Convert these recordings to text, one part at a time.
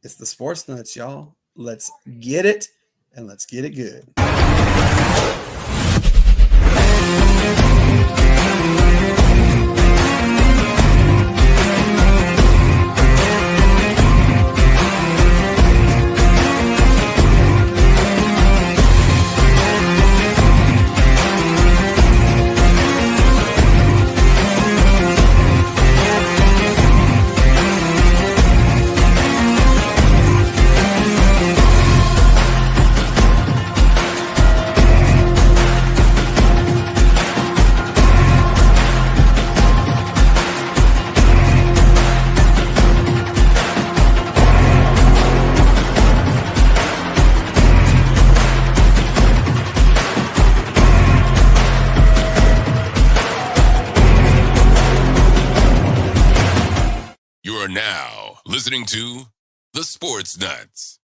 It's the Sportz Nuts, y'all. Let's get it, and let's get it good. Now listening to the Sportz Nutz.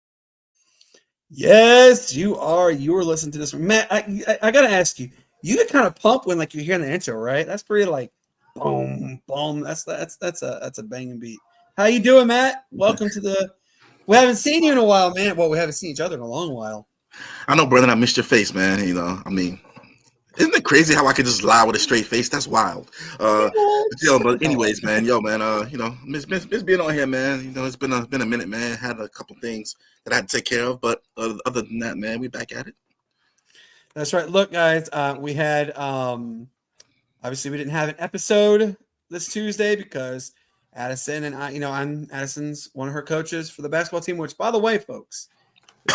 Yes, you are. You are listening to this, Matt. I gotta ask you. You get kind of pumped when like you're hearing the intro, right? That's pretty like boom, boom. That's a banging beat. How you doing, Matt? Welcome to the. We haven't seen you in a while, man. Well, we haven't seen each other in a long while. I know, brother. I missed your face, man. Isn't it crazy how I could just lie with a straight face? That's wild. But anyways, man, miss being on here, man. It's been a minute, man. Had a couple things that I had to take care of, but other than that, man, we back at it. That's right. Look, guys, we had obviously we didn't have an episode this Tuesday because Addison and I, I'm Addison's one of her coaches for the basketball team, which, by the way, folks,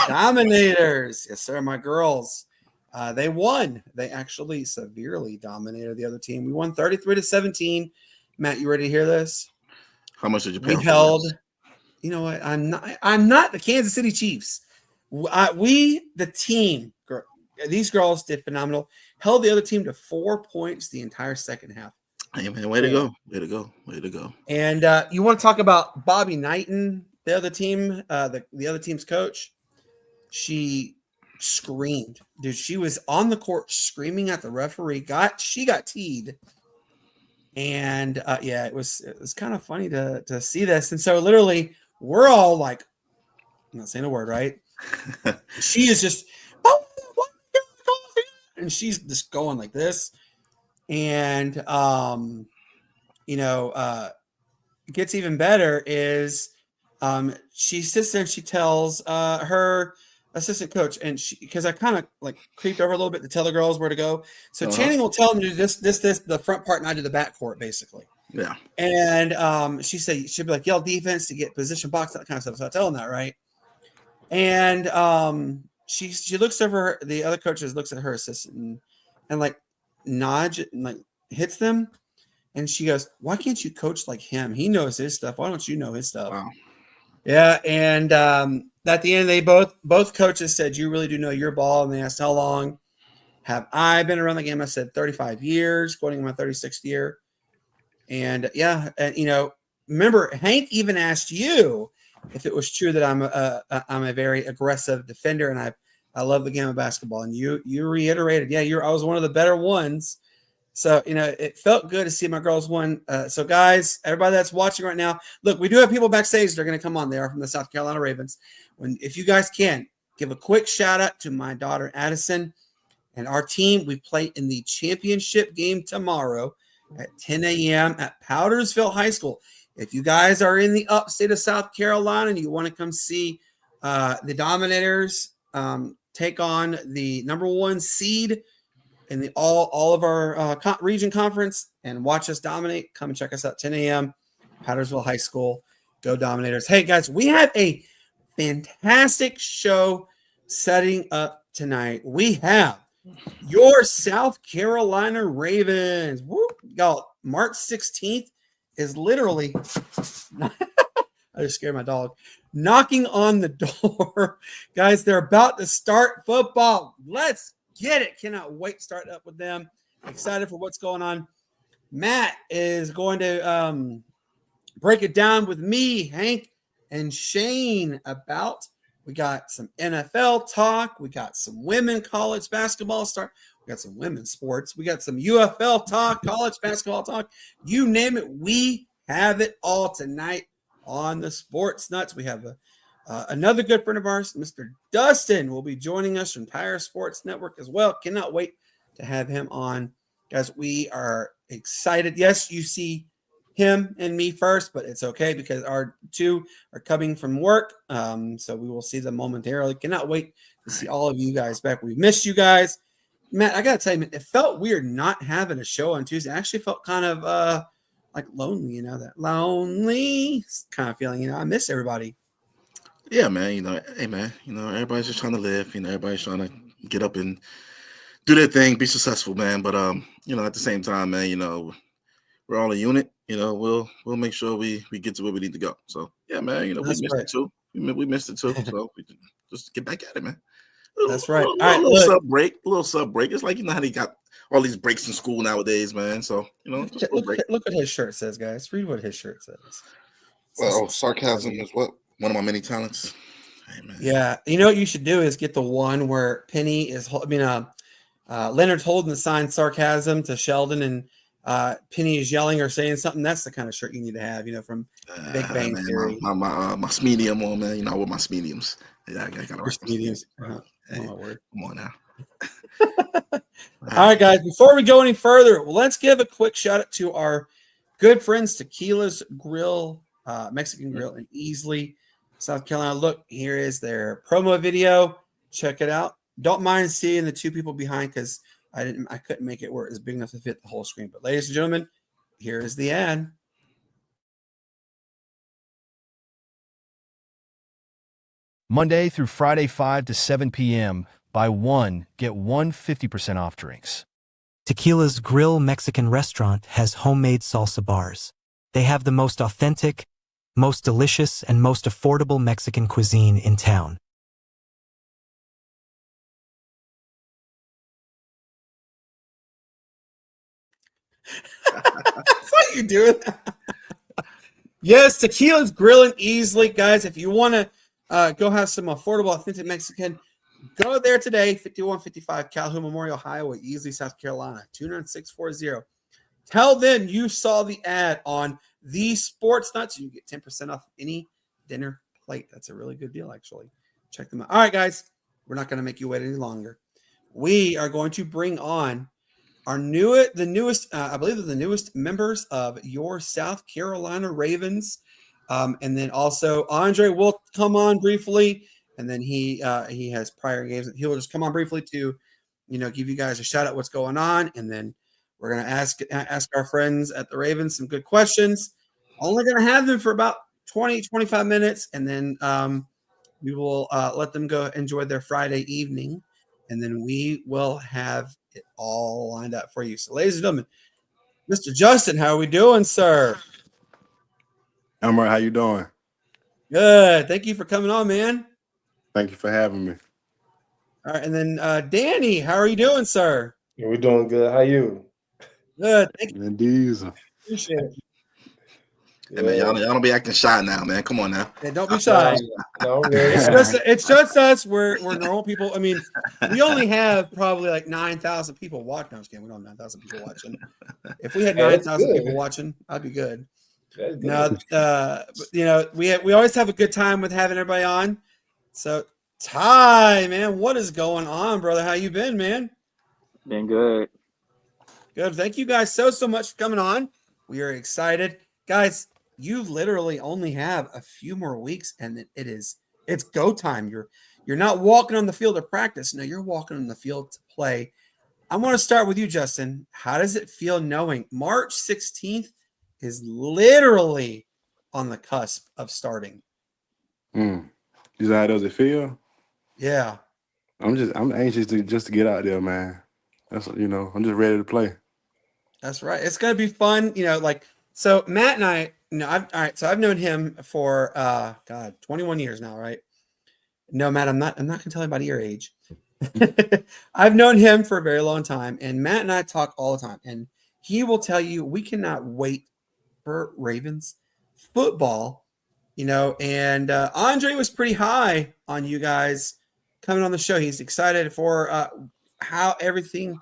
Dominators, yes, sir, my girls. They won. They actually severely dominated the other team. We won 33-17. Matt, you ready to hear this? How much did you pay? We held. You know what? I'm not the Kansas City Chiefs. The team. These girls did phenomenal. Held the other team to 4 points the entire second half. Hey man, way to go! Way to go! Way to go! And you want to talk about Bobby Knighton, the other team, the other team's coach? She screamed, dude. She was on the court screaming at the referee. She got teed, and it was kind of funny to see this. And so literally, we're all like, I'm not saying a word, right? She is just, and she's just going like this, and it gets even better is she sits there and she tells her assistant coach, and because I kind of like creeped over a little bit to tell the girls where to go. So Channing will tell them to do this, the front part, and I do the back court, basically. Yeah. And she'd be like, yell defense to get position box, that kind of stuff. So I tell them that, right? And she looks over, the other coaches looks at her assistant and like nods and like hits them. And she goes, why can't you coach like him? He knows his stuff. Why don't you know his stuff? Wow. Yeah. And at the end, they both coaches said, you really do know your ball. And they asked, how long have I been around the game? I said 35 years, going in my 36th year. And remember, Hank even asked you if it was true that I'm a very aggressive defender and I love the game of basketball. And you reiterated, I was one of the better ones. So, it felt good to see my girls win. So, guys, everybody that's watching right now, look, we do have people backstage that are going to come on. They are from the South Carolina Ravens. If you guys can, give a quick shout-out to my daughter, Addison, and our team. We play in the championship game tomorrow at 10 a.m. at Powdersville High School. If you guys are in the upstate of South Carolina and you want to come see the Dominators take on the number one seed in the all of our region conference and watch us dominate, come and check us out 10 a.m. Powdersville High School. Go Dominators. Hey, guys, we have a fantastic show setting up tonight. We have your South Carolina Ravens. Woo, y'all, March 16th is literally I just scared my dog. Knocking on the door. Guys, they're about to start football. Let's get it. Cannot wait to start up with them. Excited for what's going on. Matt is going to break it down with me, Hank, and Shane about. We got some NFL talk. We got some women college basketball start. We got some women's sports. We got some UFL talk, college basketball talk. You name it, we have it all tonight on the Sportz Nuts. We have Another good friend of ours, Mr. Dustin, will be joining us from Tire Sports Network as well. Cannot wait to have him on. Guys, we are excited. Yes, you see him and me first, but it's okay because our two are coming from work. So we will see them momentarily. Cannot wait to see all of you guys back. We missed you guys. Matt, I got to tell you, man, it felt weird not having a show on Tuesday. I actually felt kind of like lonely, that lonely kind of feeling. I miss everybody. Yeah, man. Hey, man. Everybody's just trying to live. Everybody's trying to get up and do their thing, be successful, man. But at the same time, man, we're all a unit. We'll make sure we get to where we need to go. So yeah, man. We missed it too. We missed it too. So we just get back at it, man. That's right. All right, little sub break. It's like how they got all these breaks in school nowadays, man. So just look what his shirt says, guys. Read what his shirt says. Well, sarcasm is what one of my many talents. Hey, yeah, what you should do is get the one where Penny is. Leonard's holding the sign sarcasm to Sheldon, and Penny is yelling or saying something. That's the kind of shirt you need to have, from Big Bang Theory. My medium on, man. With my mediums. Yeah, I gotta work mediums. Hey, come on now. All right, guys. Before we go any further, let's give a quick shout out to our good friends Tequila's Grill, Mexican Grill in Easley, South Carolina. Look, here is their promo video. Check it out. Don't mind seeing the two people behind because I couldn't make it where it was big enough to fit the whole screen. But ladies and gentlemen, here is the ad. Monday through Friday, 5 to 7 p.m. Buy one, get one 50% off drinks. Tequila's Grill Mexican Restaurant has homemade salsa bars. They have the most authentic, most delicious, and most affordable Mexican cuisine in town. What you doing? Yes, Tequila's Grill in Easley, guys. If you want to go have some affordable, authentic Mexican, go there today. 5155 Calhoun Memorial Highway, Easley, South Carolina, 29640. Tell them you saw the ad on the Sportz Nutz. You get 10% off any dinner plate. That's a really good deal, actually. Check them out. All right, guys. We're not going to make you wait any longer. We are going to bring on our newest members of your South Carolina Ravens. And then also Andre will come on briefly, and then he has prior games. He'll just come on briefly to, give you guys a shout out what's going on. And then we're going to ask our friends at the Ravens some good questions. Only going to have them for about 20, 25 minutes. And then we will let them go enjoy their Friday evening. And then we will have it all lined up for you. So, ladies and gentlemen, Mr. Justin, how are we doing, sir? I'm right. How you doing? Good. Thank you for coming on, man. Thank you for having me. All right. And then Danny, how are you doing, sir? Yeah, we're doing good. How you? Good. Thank you. Indeed. Appreciate it. Hey, man, y'all don't be acting shy now, man. Come on now. Yeah, don't be shy. No, really. It's just us. We're normal people. I mean, we only have probably like 9,000 people watching. No, I'm just kidding. We don't have 9,000 people watching. If we had 9,000 people watching, I'd be good. No, we always have a good time with having everybody on. So, Ty, man, what is going on, brother? How you been, man? Been good. Good. Thank you guys so much for coming on. We are excited, guys. You literally only have a few more weeks, and it's go time. You're not walking on the field to practice. No, you're walking on the field to play. I want to start with you, Justin. How does it feel knowing March 16th is literally on the cusp of starting? You know, how does it feel? Yeah. I'm anxious to get out there, man. That's I'm just ready to play. That's right. It's gonna be fun. So Matt and I, I've known him for 21 years now, right? No, Matt, I'm not gonna tell anybody your age. I've known him for a very long time, and Matt and I talk all the time, and he will tell you we cannot wait for Ravens football, and Andre was pretty high on you guys coming on the show. He's excited for how everything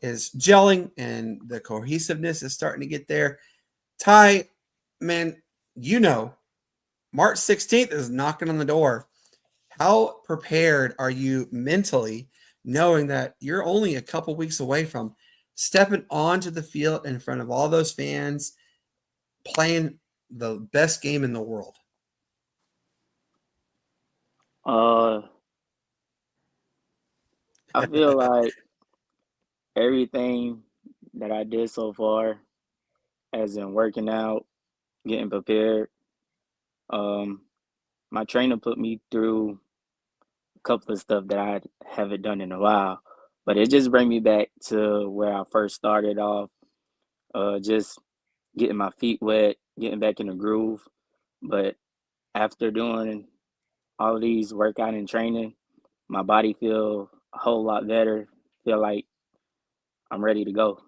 is gelling and the cohesiveness is starting to get there. Ty, man, March 16th is knocking on the door. How prepared are you mentally, knowing that you're only a couple weeks away from stepping onto the field in front of all those fans, playing the best game in the world? Uh, I feel like everything that I did so far, as in working out, getting prepared, um, my trainer put me through a couple of stuff that I haven't done in a while. But it just bring me back to where I first started off, just getting my feet wet, getting back in the groove. But after doing all of these workout and training, my body feel a whole lot better. Feel like I'm ready to go,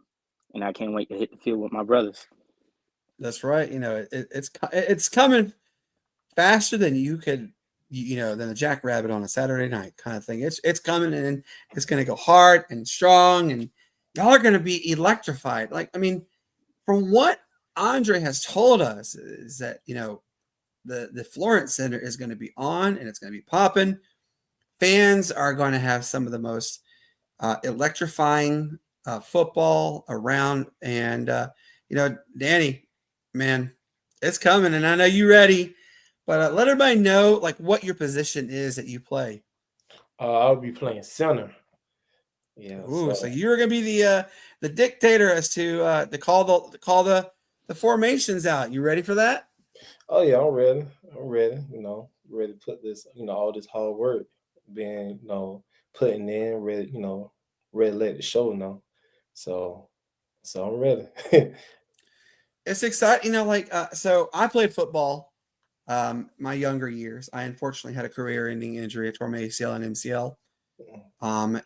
and I can't wait to hit the field with my brothers. That's right. It's coming faster than you could, than a jackrabbit on a Saturday night kind of thing. It's coming, and it's going to go hard and strong, and y'all are going to be electrified. Like, I mean, from what Andre has told us is that, the Florence Center is going to be on, and it's going to be popping. Fans are going to have some of the most electrifying football around. And, Danny, man, it's coming, and I know you're ready. But let everybody know, like, what your position is that you play. I'll be playing center. Yeah. Ooh, so you're going to be the dictator as to call the formations out. You ready for that? Oh yeah, I'm ready. I'm ready. Ready to put this. All this hard work being, putting in. Ready. Ready to let the show know. So I'm ready. It's exciting. So I played football my younger years. I unfortunately had a career-ending injury. I tore my ACL and MCL. I'm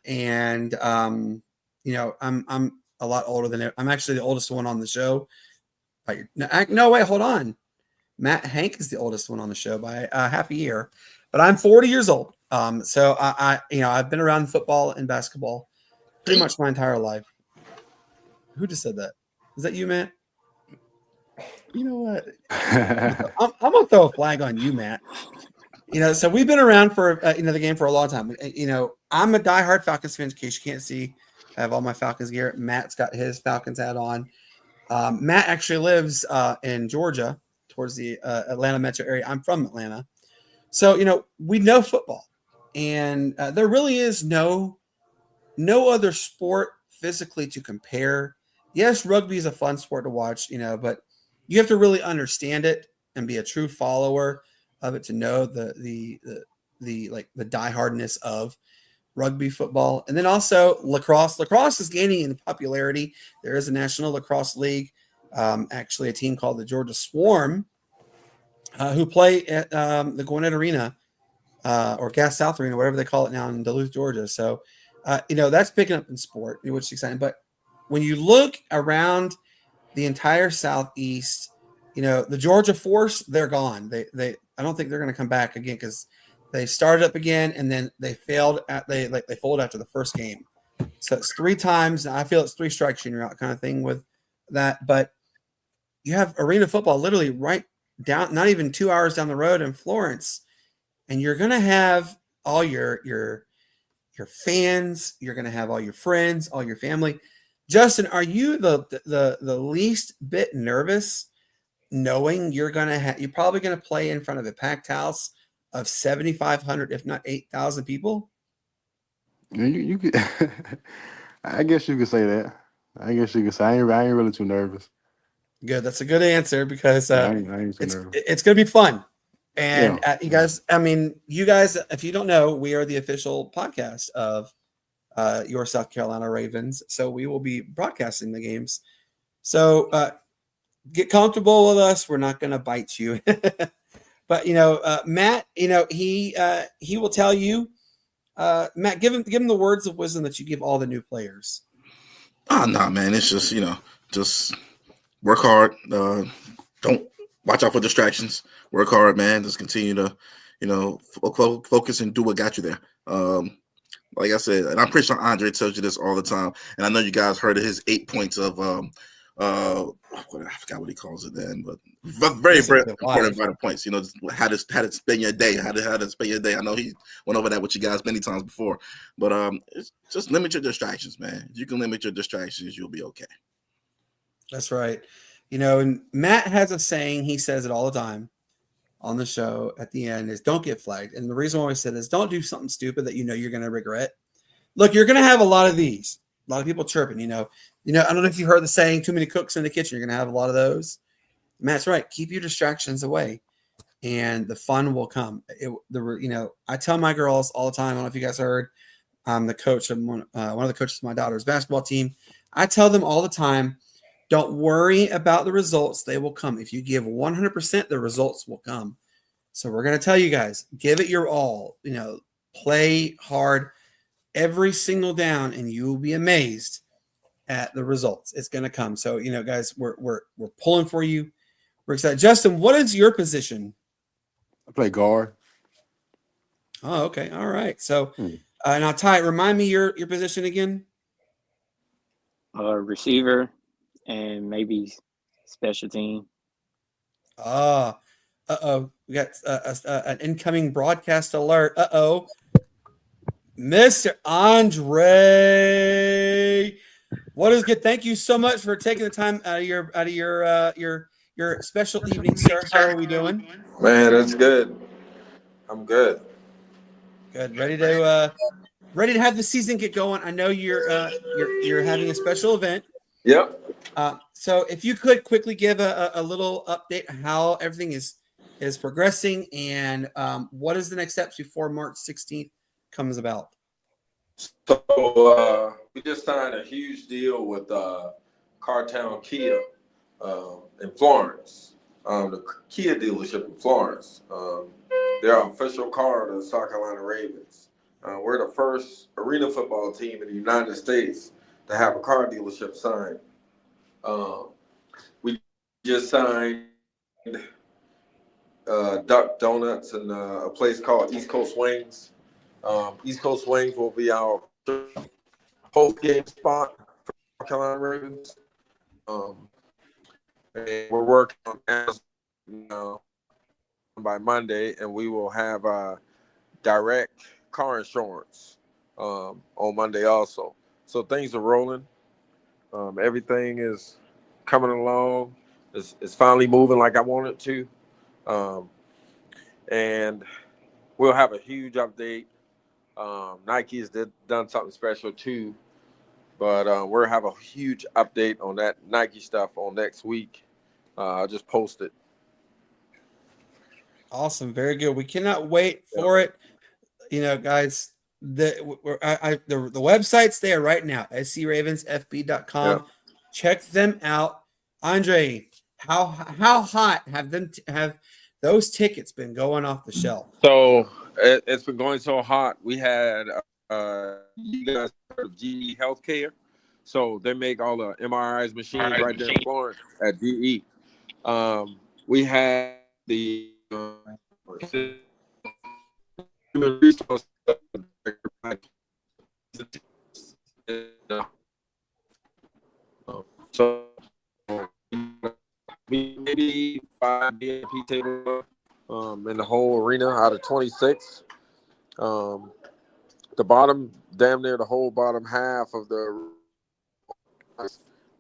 a lot older than it. I'm actually the oldest one on the show. No, wait, hold on. Matt Hank is the oldest one on the show by half a year, but I'm 40 years old. So I've been around football and basketball pretty much my entire life. Who just said that? Is that you, Matt? You know what? I'm gonna throw a flag on you, Matt. So we've been around for the game for a long time. I'm a diehard Falcons fan. In case you can't see, I have all my Falcons gear. Matt's got his Falcons hat on. Matt actually lives in Georgia, towards the Atlanta metro area. I'm from Atlanta, so we know football, and there really is no other sport physically to compare. Yes, rugby is a fun sport to watch, but you have to really understand it and be a true follower of it to know the diehardness of rugby football. And then also lacrosse. Lacrosse is gaining in popularity. There is a National Lacrosse League, actually a team called the Georgia Swarm, who play at the Gwinnett Arena or Gas South Arena, whatever they call it now in Duluth, Georgia. So, that's picking up in sport, which is exciting. But when you look around the entire Southeast, the Georgia Force, they're gone. I don't think they're going to come back again because they started up again and then they failed they folded after the first game. So it's 3 times. I feel it's 3 strikes and you're out kind of thing with that. But you have arena football literally right down, not even 2 hours down the road in Florence, and you're going to have all your fans. You're going to have all your friends, all your family. Justin, are you the least bit nervous knowing you're probably going to play in front of a packed house of 7,500, if not 8,000 people? You could, I guess you could say that. I guess you could say I ain't really too nervous. Good. That's a good answer because I ain't too nervous. It's going to be fun. And Yeah. you guys, if you don't know, we are the official podcast of your South Carolina Ravens. So we will be broadcasting the games. So get comfortable with us. We're not going to bite you. But, Matt, he will tell you, Matt, give him the words of wisdom that you give all the new players. Oh, no, man. It's just, just work hard. Don't watch out for distractions. Work hard, man. Just continue to, focus and do what got you there. Like I said, and I'm pretty sure Andre tells you this all the time. And I know you guys heard of his 8 points of I forgot what he calls it then, but very important vital points. You know, how to spend your day, how to spend your day. I know he went over that with you guys many times before, but it's just limit your distractions, man. If you can limit your distractions, you'll be okay. That's right. You know, and Matt has a saying, he says it all the time on the show at the end, is don't get flagged. And the reason why I said is don't do something stupid that you know you're going to regret. Look, you're going to have a lot of these. A lot of people chirping, you know, I don't know if you heard the saying, too many cooks in the kitchen. You're going to have a lot of those. Matt's right. Keep your distractions away and the fun will come. I tell my girls all the time, I don't know if you guys heard, I'm the coach of one of the coaches of my daughter's basketball team. I tell them all the time, don't worry about the results. They will come. If you give 100%, the results will come. So we're going to tell you guys, give it your all, play hard every single down and you will be amazed at the results. It's going to come. So, guys, we're pulling for you. We're excited. Justin, what is your position? I play guard. Oh, okay. All right. So now Ty, remind me your position again. Receiver and maybe special team. We got an incoming broadcast alert. Mr. Andre, what is good? Thank you so much for taking the time out of your special evening, sir. How are we doing? Man, that's good. I'm good. Good. Ready to have the season get going. I know you're having a special event. Yep. So if you could quickly give a little update on how everything is progressing and what is the next steps before March 16th comes about. So we just signed a huge deal with Cartown Kia in Florence, the Kia dealership in Florence. They're our official car of the South Carolina Ravens. We're the first arena football team in the United States to have a car dealership signed. We just signed Duck Donuts and a place called East Coast Wings. East Coast Wings will be our host game spot for South Carolina Ravens. And we're working on Amazon by Monday, and we will have direct car insurance on Monday also. So things are rolling. Everything is coming along. It's finally moving like I want it to. And we'll have a huge update. Nike has done something special too, but we'll have a huge update on that Nike stuff on next week. I'll just post it. Awesome, very good. We cannot wait for it. Guys, the website's there right now. scravensfb.com. Yep. Check them out. Andre, how hot have those tickets been going off the shelf? So it's been going so hot. We had you guys heard of GE Healthcare, so they make all the MRIs machines right there in Florence at GE. We had the human resource so maybe 5 VIP tables in the whole arena out of 26. The bottom, damn near the whole bottom half of the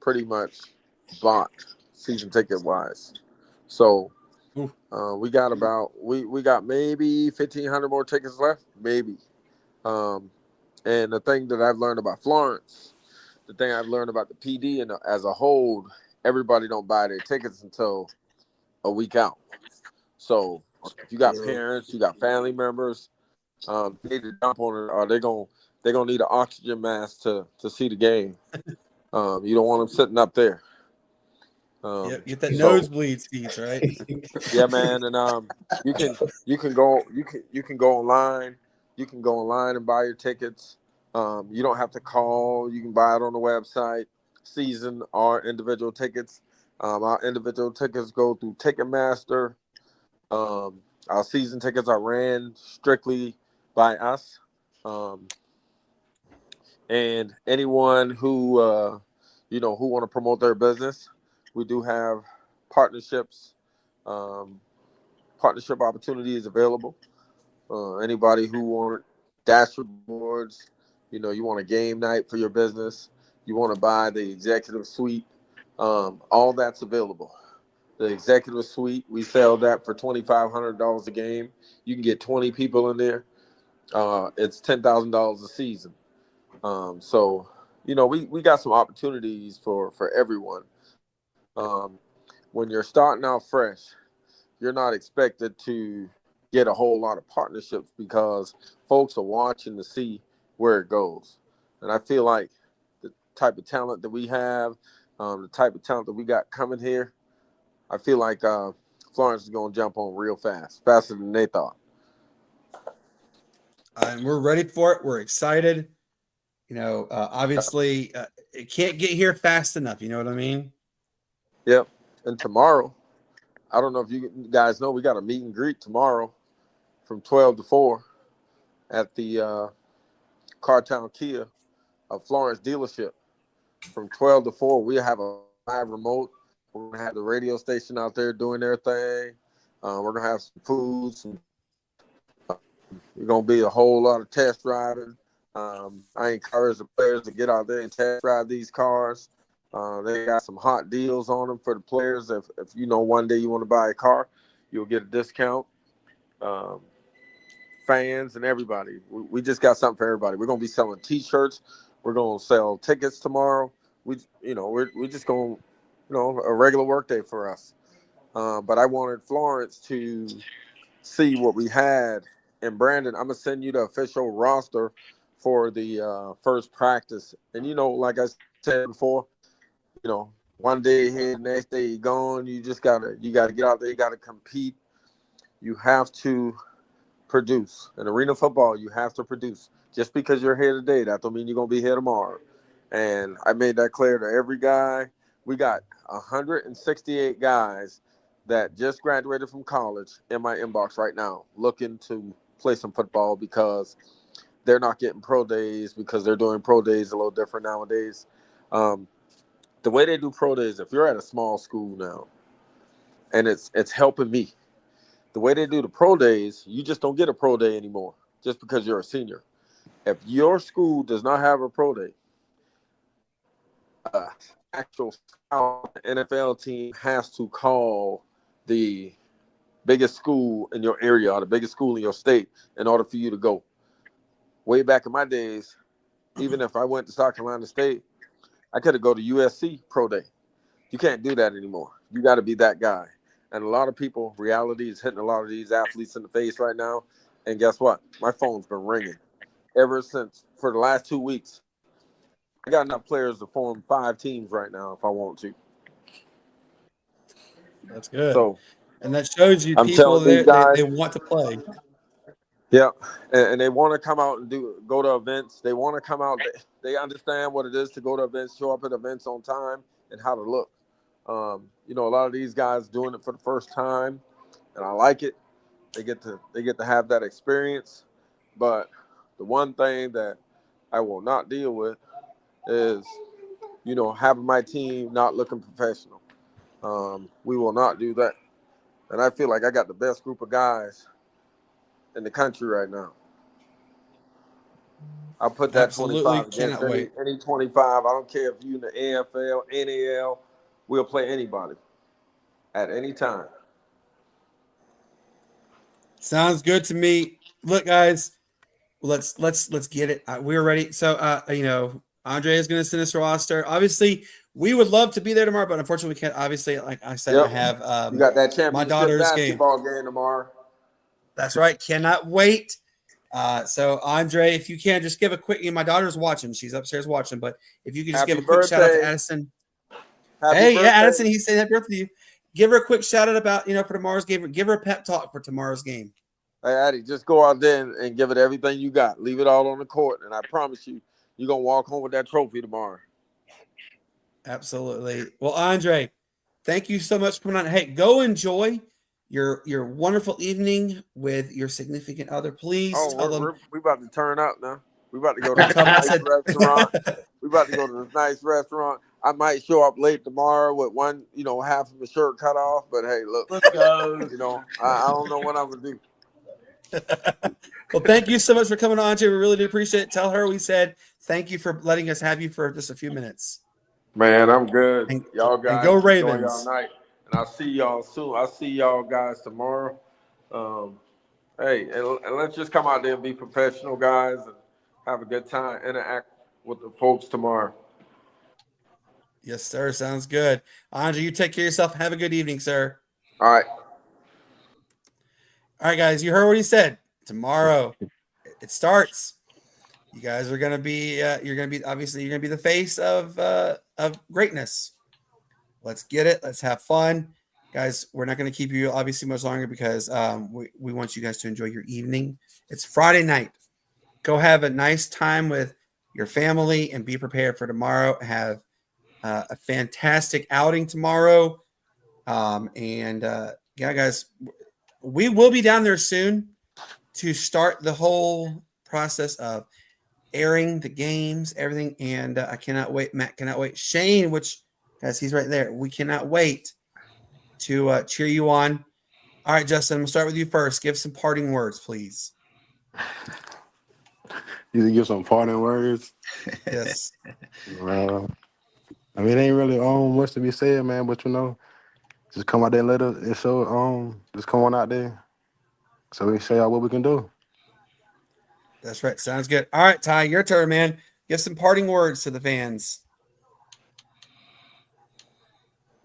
pretty much bought season ticket wise. So we got we got maybe 1,500 more tickets left, maybe. And the thing that I've learned about Florence, the thing I've learned about the PD and as a whole, everybody don't buy their tickets until a week out. So if you got parents, you got family members, they need to jump on it, or they're gonna need an oxygen mask to see the game. You don't want them sitting up there. Get that nosebleed seats, right? Yeah, man, and you can go online. You can go online and buy your tickets. You don't have to call. You can buy it on the website. Season or individual tickets. Our individual tickets go through Ticketmaster. Our season tickets are ran strictly by us. And anyone who who want to promote their business. We do have partnerships, partnership opportunities available. Anybody who want dashboards, you want a game night for your business, you want to buy the executive suite, all that's available. The executive suite, we sell that for $2,500 a game. You can get 20 people in there. It's $10,000 a season. So, we got some opportunities for everyone. When you're starting out fresh, you're not expected to get a whole lot of partnerships because folks are watching to see where it goes. And I feel like the type of talent that we have, the type of talent that we got coming here, I feel like Florence is going to jump on real fast, faster than they thought. And we're ready for it. We're excited. Obviously, it can't get here fast enough. You know what I mean? Yep. And tomorrow, I don't know if you guys know, we got a meet and greet tomorrow from 12 to 4 at the Cartown Kia of Florence dealership. From 12 to 4, we have a live remote. We're going to have the radio station out there doing their thing. We're going to have some food. We're going to be a whole lot of test driving. I encourage the players to get out there and test drive these cars. They got some hot deals on them for the players. If one day you want to buy a car, you'll get a discount. Fans and everybody. We just got something for everybody. We're going to be selling T-shirts. We're going to sell tickets tomorrow. We're just going, a regular work day for us. But I wanted Florence to see what we had. And Brandon, I'm going to send you the official roster for the first practice. And, like I said before, one day here, next day you're gone. You gotta get out there. You gotta compete. You have to produce. In arena football, you have to produce. Just because you're here today, that don't mean you're gonna be here tomorrow. And I made that clear to every guy. We got 168 guys that just graduated from college in my inbox right now, looking to play some football because they're not getting pro days because they're doing pro days a little different nowadays. The way they do pro days, if you're at a small school now, and it's helping me, the way they do the pro days, you just don't get a pro day anymore just because you're a senior. If your school does not have a pro day, actual NFL team has to call the biggest school in your area or the biggest school in your state in order for you to go. Way back in my days, even if I went to South Carolina State, I could have go to USC pro day. You can't do that anymore. You got to be that guy. And a lot of people, reality is hitting a lot of these athletes in the face right now. And guess what? My phone's been ringing ever since for the last 2 weeks. I got enough players to form 5 teams right now if I want to. That's good. So, and that shows you I'm people telling these guys, they want to play. Yeah, and they want to come out and go to events. They want to come out. They understand what it is to go to events, show up at events on time, and how to look. A lot of these guys doing it for the first time, and I like it. They get to have that experience. But the one thing that I will not deal with is, having my team not looking professional. We will not do that. And I feel like I got the best group of guys in the country right now. I'll put that Absolutely 25 against any 25. I don't care if you in the AFL, NAL, we'll play anybody at any time. Sounds good to me. Look, guys, let's get it. We're ready. So, Andre is going to send us a roster. Obviously, we would love to be there tomorrow, but unfortunately, we can't. Obviously, like I said, I have you got that championship my daughter's basketball game tomorrow. That's right. Cannot wait. So, Andre, if you can, just give a quick. My daughter's watching. She's upstairs watching. But if you could just give a quick shout out to Addison. Happy birthday. Addison, he said happy birthday to you. Give her a quick shout out about for tomorrow's game. Give her a pep talk for tomorrow's game. Hey, Addie, just go out there and give it everything you got. Leave it all on the court, and I promise you, you're gonna walk home with that trophy tomorrow. Absolutely. Well, Andre, thank you so much for coming on. Hey, go enjoy your wonderful evening with your significant other. Please tell them. We about to turn up now. We about to go to this nice restaurant. We about to go to this nice restaurant. I might show up late tomorrow with one, half of the shirt cut off. But hey, look, Let's go. I don't know what I'm gonna do. Well, thank you so much for coming on, Jay. We really do appreciate it. Tell her we said thank you for letting us have you for just a few minutes. Man, I'm good. And, y'all guys, and go enjoy Ravens. y'all night, and I'll see y'all soon. I'll see y'all guys tomorrow. Hey, and let's just come out there and be professional guys and have a good time, interact with the folks tomorrow. Yes, sir. Sounds good. Andre, you take care of yourself. Have a good evening, sir. All right. All right, guys. You heard what he said. Tomorrow, it starts. You guys are gonna be. You're gonna be the face of greatness. Let's get it. Let's have fun, guys. We're not gonna keep you obviously much longer because we want you guys to enjoy your evening. It's Friday night. Go have a nice time with your family and be prepared for tomorrow. Have a fantastic outing tomorrow. Yeah, guys, we will be down there soon to start the whole process of airing the games, everything. And I cannot wait. Matt cannot wait. Shane, which, guys, he's right there. We cannot wait to cheer you on. All right, Justin, I'm going to start with you first. Give some parting words, please. You can give some parting words. Yes. Well, I mean, it ain't really much to be said, man. But just come out there and let us. And so just come on out there, so we show y'all what we can do. That's right. Sounds good. All right, Ty, your turn, man. Give some parting words to the fans.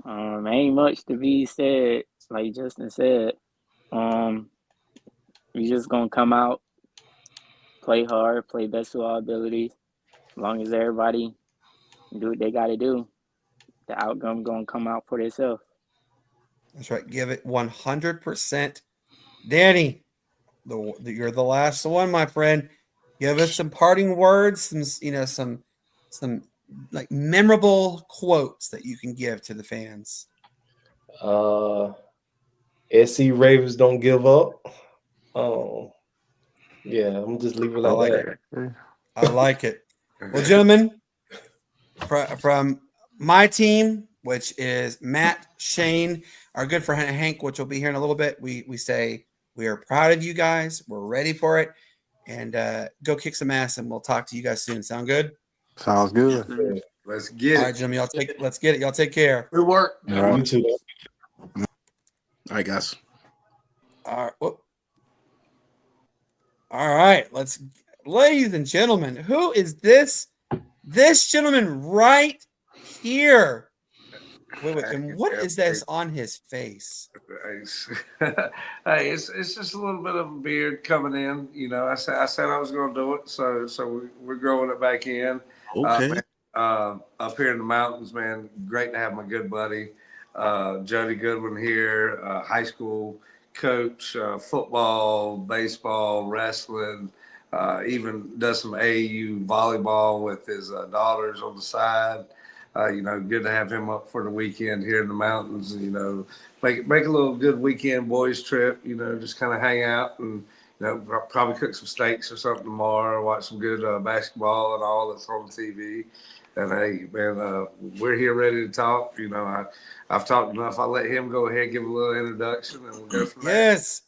Ain't much to be said, like Justin said. We just gonna come out, play hard, play best of our abilities. As long as everybody do what they gotta do, the outcome gonna come out for themselves. That's right. Give it 100%. Danny, you're the last one, my friend. Give us some parting words, some like memorable quotes that you can give to the fans. SC Ravens don't give up. Yeah, I'm just leave it like that. I like it. Well, gentlemen, from my team, which is Matt, Shane, our good friend Hank, which will be here in a little bit, we say we are proud of you guys. We're ready for it. And go kick some ass, and we'll talk to you guys soon. Sound good? Sounds good. Let's get All right, gentlemen, let's get it. Y'all take care. Good work. All right. You too. All right, guys. All right. Whoop. All right. Ladies and gentlemen, who is this? This gentleman right here. Wait. And what is this on his face? Hey, it's just a little bit of a beard coming in. I said I was going to do it, so we're growing it back in. Okay. Up here in the mountains, man. Great to have my good buddy Jody Goodwin here, high school coach, football, baseball, wrestling. Even does some AAU volleyball with his daughters on the side. Good to have him up for the weekend here in the mountains. Make a little good weekend boys trip. Just kind of hang out and probably cook some steaks or something tomorrow. Watch some good basketball and all that's on TV. And hey, man, we're here ready to talk. I've talked enough. I'll let him go ahead, give a little introduction, and we'll go from there. Yes.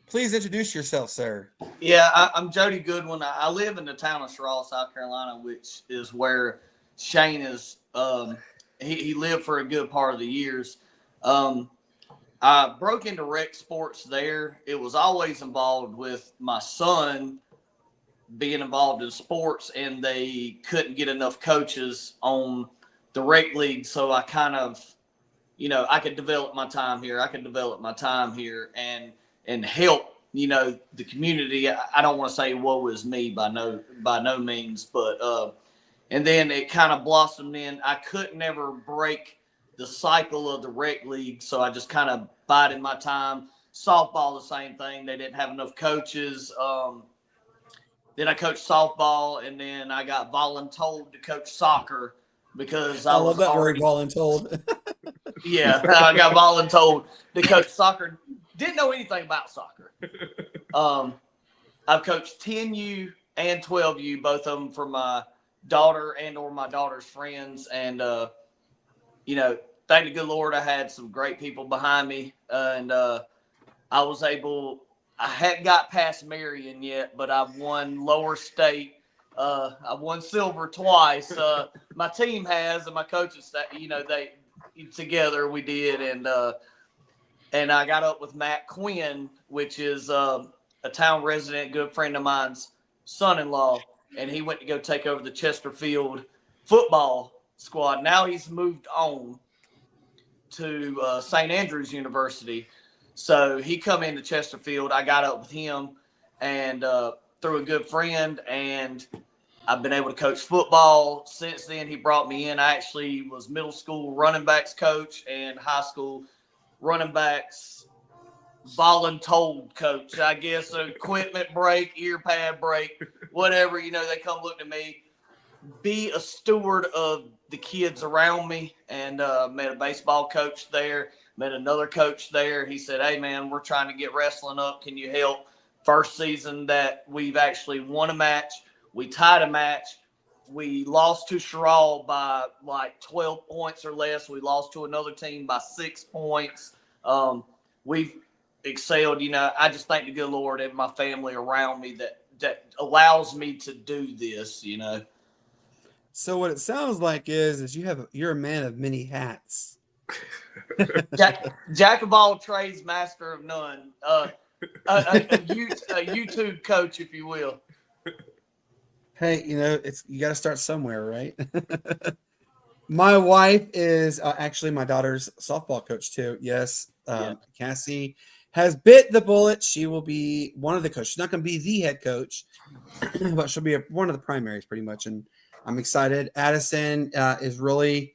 Please introduce yourself, sir. Yeah, I'm Jody Goodwin. I live in the town of Charlotte, South Carolina, which is where Shane is. He lived for a good part of the years. I broke into rec sports there. It was always involved with my son being involved in sports, and they couldn't get enough coaches on the rec league. So I kind of, I could develop my time here. And help, the community. I don't want to say woe is me by no means, but and then it kind of blossomed in. I couldn't ever break the cycle of the rec league, so I just kind of bided my time. Softball, the same thing. They didn't have enough coaches. Then I coached softball, and then I got voluntold to coach soccer because I love that word, voluntold. Yeah, I got voluntold to coach soccer. Didn't know anything about soccer. I've coached 10U and 12U, both of them for my daughter and or my daughter's friends. And thank the good Lord, I had some great people behind me, and I was able. I hadn't got past Marion yet, but I've won lower state. I won silver twice. My team has, and my coaches, they together we did, and I got up with Matt Quinn, which is a town resident, good friend of mine's son-in-law, and he went to go take over the Chesterfield football squad. Now he's moved on to St. Andrews University. So he come into Chesterfield. I got up with him and through a good friend, and I've been able to coach football since then. He brought me in. I actually was middle school running backs coach and high school running backs voluntold coach. I guess so equipment break, ear pad break, whatever, they come look to me. Be a steward of the kids around me, and met a baseball coach there, met another coach there. He said, hey, man, we're trying to get wrestling up. Can you help? First season that we've actually won a match. We tied a match. We lost to Sherrall by like 12 points or less. We lost to another team by 6 points. We've excelled. I just thank the good Lord and my family around me that allows me to do this, So what it sounds like is you're a man of many hats. Jack of all trades, master of none. A YouTube coach, if you will. Hey, you got to start somewhere, right? My wife is actually my daughter's softball coach too. Yes, Cassie has bit the bullet. She will be one of the coaches. She's not going to be the head coach, but she'll be one of the primaries pretty much. And I'm excited. Addison is really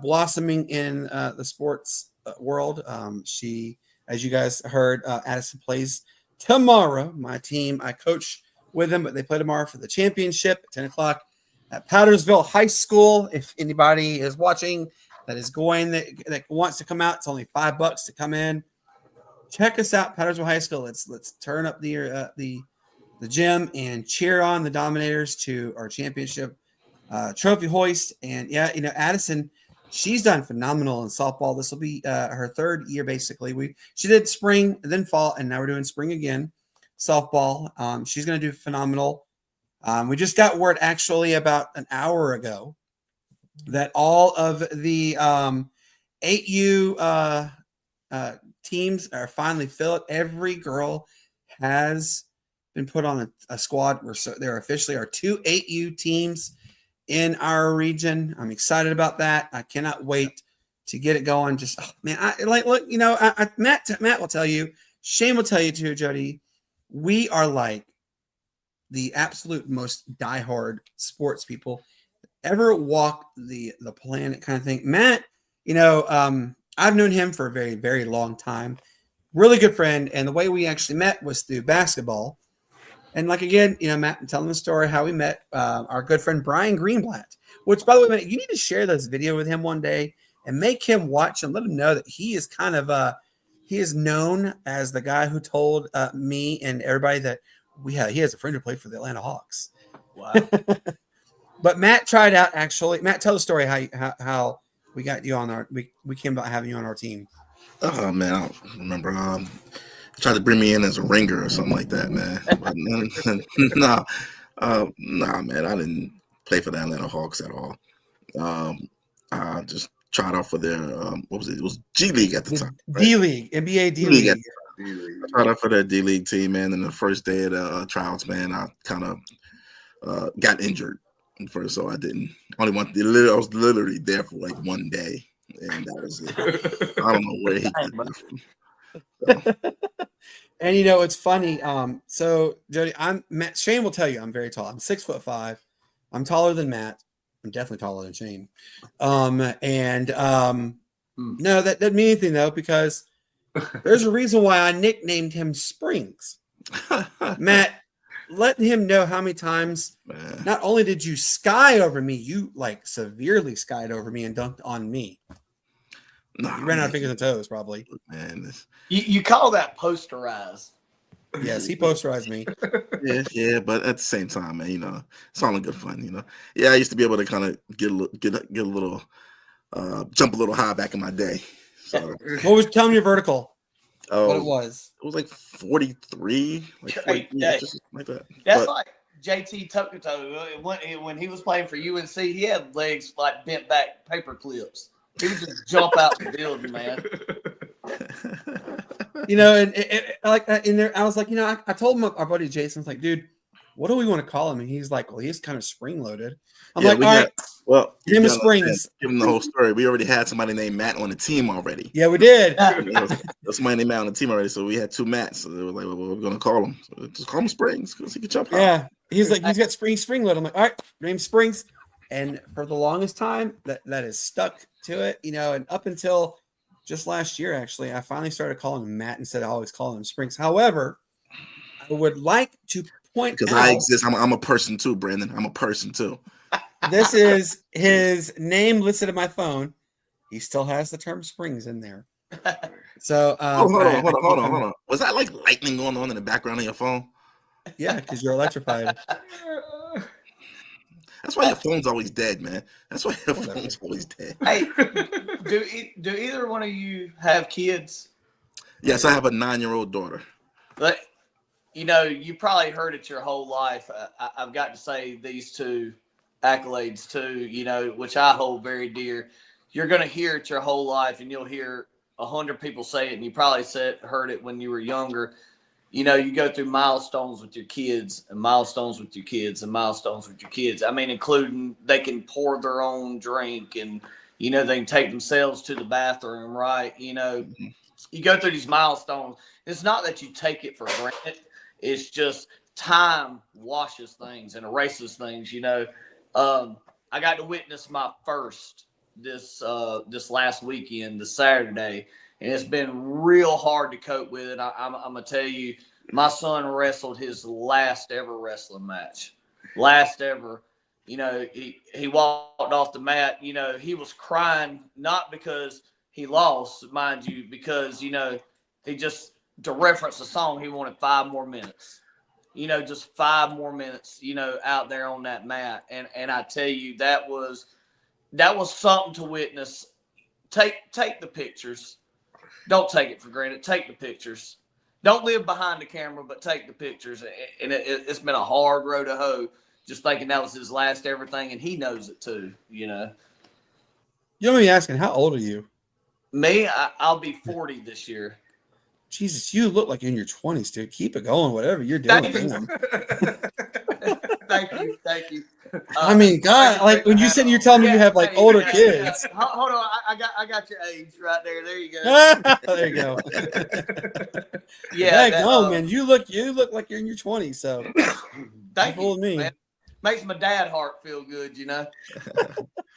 blossoming in the sports world. She, as you guys heard, Addison plays tomorrow. My team, I coach with them, but they play tomorrow for the championship at 10 o'clock at Powdersville High School. If anybody is watching that is going that wants to come out, it's only $5 to come in. Check us out, Powdersville High School. Let's turn up the gym and cheer on the Dominators to our championship trophy hoist. And Addison, she's done phenomenal in softball. This will be her third year basically. She did spring, then fall, and now we're doing spring again. Softball. She's going to do phenomenal. We just got word actually about an hour ago that all of the 8U teams are finally filled. Every girl has been put on a squad. There officially are 2 8U teams in our region. I'm excited about that. I cannot wait to get it going. Just Matt will tell you. Shane will tell you too, Jody. We are like the absolute most diehard sports people ever walk the planet, kind of thing. Matt, I've known him for a very, very long time. Really good friend. And the way we actually met was through basketball. And Matt, I'm telling the story how we met our good friend Brian Greenblatt, which, by the way, Matt, you need to share this video with him one day and make him watch and let him know that he is kind of he is known as the guy who told me and everybody that he has a friend who played for the Atlanta Hawks. Wow. But Matt tried out actually. Matt, tell the story how we got you on we came about having you on our team. Oh man, I don't remember. Tried to bring me in as a ringer or something like that, man. But nah, man. I didn't play for the Atlanta Hawks at all. I just tried out for their what was it? It was G League at the time. Right? D League, NBA D League. I tried out for their D League team, man. And the first day of the tryouts, man, I kind of got injured first, so I didn't. I was literally there for like one day, and that was it. I don't know where he did that from. So. And it's funny. So Jody, Shane will tell you I'm very tall. I'm 6'5". I'm taller than Matt. I'm definitely taller than Shane. No, that doesn't mean anything though, because there's a reason why I nicknamed him Springs. Matt, let him know how many times not only did you sky over me, you like severely skied over me and dunked on me. You ran out of fingers and toes, probably. Man, you call that posterize? Yes, he posterized me. Yeah, but at the same time, man, it's all in good fun, Yeah, I used to be able to kind of get a little jump a little high back in my day. So tell me your vertical? What it it was? was like 43, like 43, just like that. That's like JT Tuckerto when he was playing for UNC. He had legs like bent back paper clips. He would just jump out the building, man. You know, and like in there, I was like, you know, I told our buddy Jason, I was like, dude, what do we want to call him? And he's like, well, he's kind of spring loaded. I'm like, all right, well, give him Springs. Give him the whole story. We already had somebody named Matt on the team already. Yeah, we did. There's somebody named Matt on the team already, so we had 2 Matts. So they were like, well, what are we gonna call him? So just call him Springs because he can jump high. Yeah, he's like, he's got spring load. I'm like, all right, name Springs. And for the longest time, that is stuck to it, you know, and up until just last year, actually, I finally started calling him Matt instead of always calling him Springs. However, I would like to point because out, I exist. I'm a person too, Brandon. I'm a person too. This is his name listed in my phone. He still has the term Springs in there. So hold on. Was that like lightning going on in the background of your phone? Yeah, because you're electrified. That's why your phone's always dead, man. That's why your phone's always dead. Hey, do either one of you have kids? Yes, I have a 9-year-old daughter. But you know, you probably heard it your whole life. I've got to say these 2 accolades too, you know, which I hold very dear. You're going to hear it your whole life, and you'll hear 100 people say it, and you probably heard it when you were younger. You know, you go through milestones with your kids and milestones with your kids and milestones with your kids. I mean, including they can pour their own drink and, you know, they can take themselves to the bathroom, right? You know, you go through these milestones. It's not that you take it for granted. It's just time washes things and erases things, you know. I got to witness my first this last weekend, this Saturday, and it's been real hard to cope with it. I'm gonna tell you, my son wrestled his last ever wrestling match, last ever. You know, he walked off the mat. You know, he was crying not because he lost, mind you, because you know he just to reference the song, he wanted 5 more minutes. You know, just 5 more minutes. You know, out there on that mat, and I tell you that was something to witness. Take the pictures. Don't take it for granted. Take the pictures. Don't live behind the camera, but take the pictures. And it's been a hard road to hoe. Just thinking that was his last everything, and he knows it too. You know. You don't be asking, how old are you? Me, I'll be 40 this year. Jesus, you look like you're in your 20s, dude. Keep it going, whatever you're doing. Thank you. I mean, God, like when you said you're telling me you have like older kids. Hold on, I got your age right there. There you go. There you go. Yeah, man. You look like you're in your 20s. So thank you, me. Man. Makes my dad heart feel good, you know.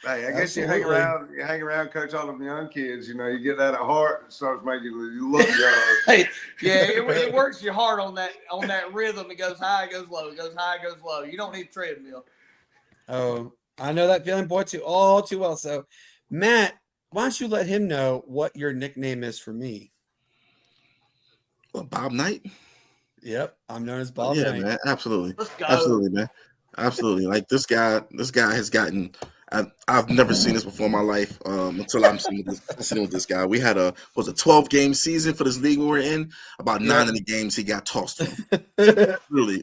Hey, I guess you hang around, coach all them young kids. You know, you get that at heart, it starts making you look young. Hey, yeah, it works your heart on that rhythm. It goes high, it goes low. It goes high, it goes low. You don't need a treadmill. Oh, I know that feeling, boy, all too well. So, Matt, why don't you let him know what your nickname is for me? Well, Bob Knight. Yep, I'm known as Bob Knight. Yeah, man, absolutely. Let's go. Absolutely, man. Absolutely. Like this guy has gotten. I've never seen this before in my life until I'm sitting with this guy. We had a 12-game season for this league we were in. About 9 of the games he got tossed from. literally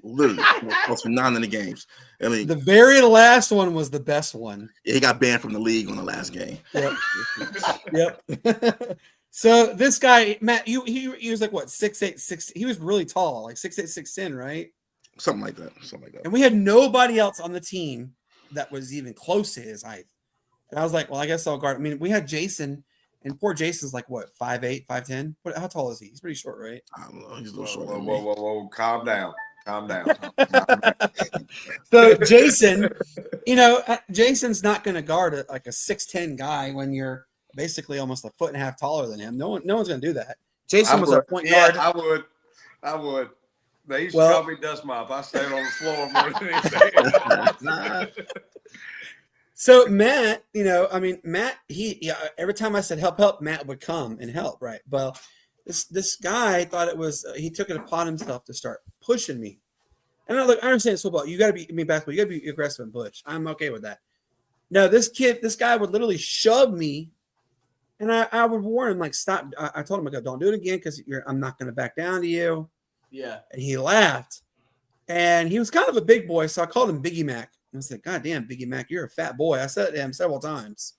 tossed from 9 of the games. I mean, the very last one was the best one. Yeah, he got banned from the league on the last game. Yep. So this guy, Matt, he was like what 6'8", 6. He was really tall, like 6'8", 6'10", right? Something like that. And we had nobody else on the team that was even close to his height. And I was like, well, I guess I'll guard. I mean, we had Jason, and poor Jason's like what, 5'8", 5'10". How tall is he? He's pretty short, right? I don't know. He's a little short. Whoa. Calm down. So Jason, Jason's not going to guard a 6'10" guy when you're basically almost a foot and a half taller than him. No one's going to do that. Jason was our point guard. I would. They used to call me Dust Mop. I stayed on the floor more than anything. So Matt, Matt, every time I said help, Matt would come and help, right? Well, this guy thought it was he took it upon himself to start pushing me. And I understand it's football. You got to be basketball. You got to be aggressive and push. I'm okay with that. No, this guy would literally shove me, and I would warn him, like, stop. I told him, I go, don't do it again because I'm not going to back down to you. Yeah. And he laughed. And he was kind of a big boy, so I called him Biggie Mac. And I said, God damn, Biggie Mac, you're a fat boy. I said it to him several times.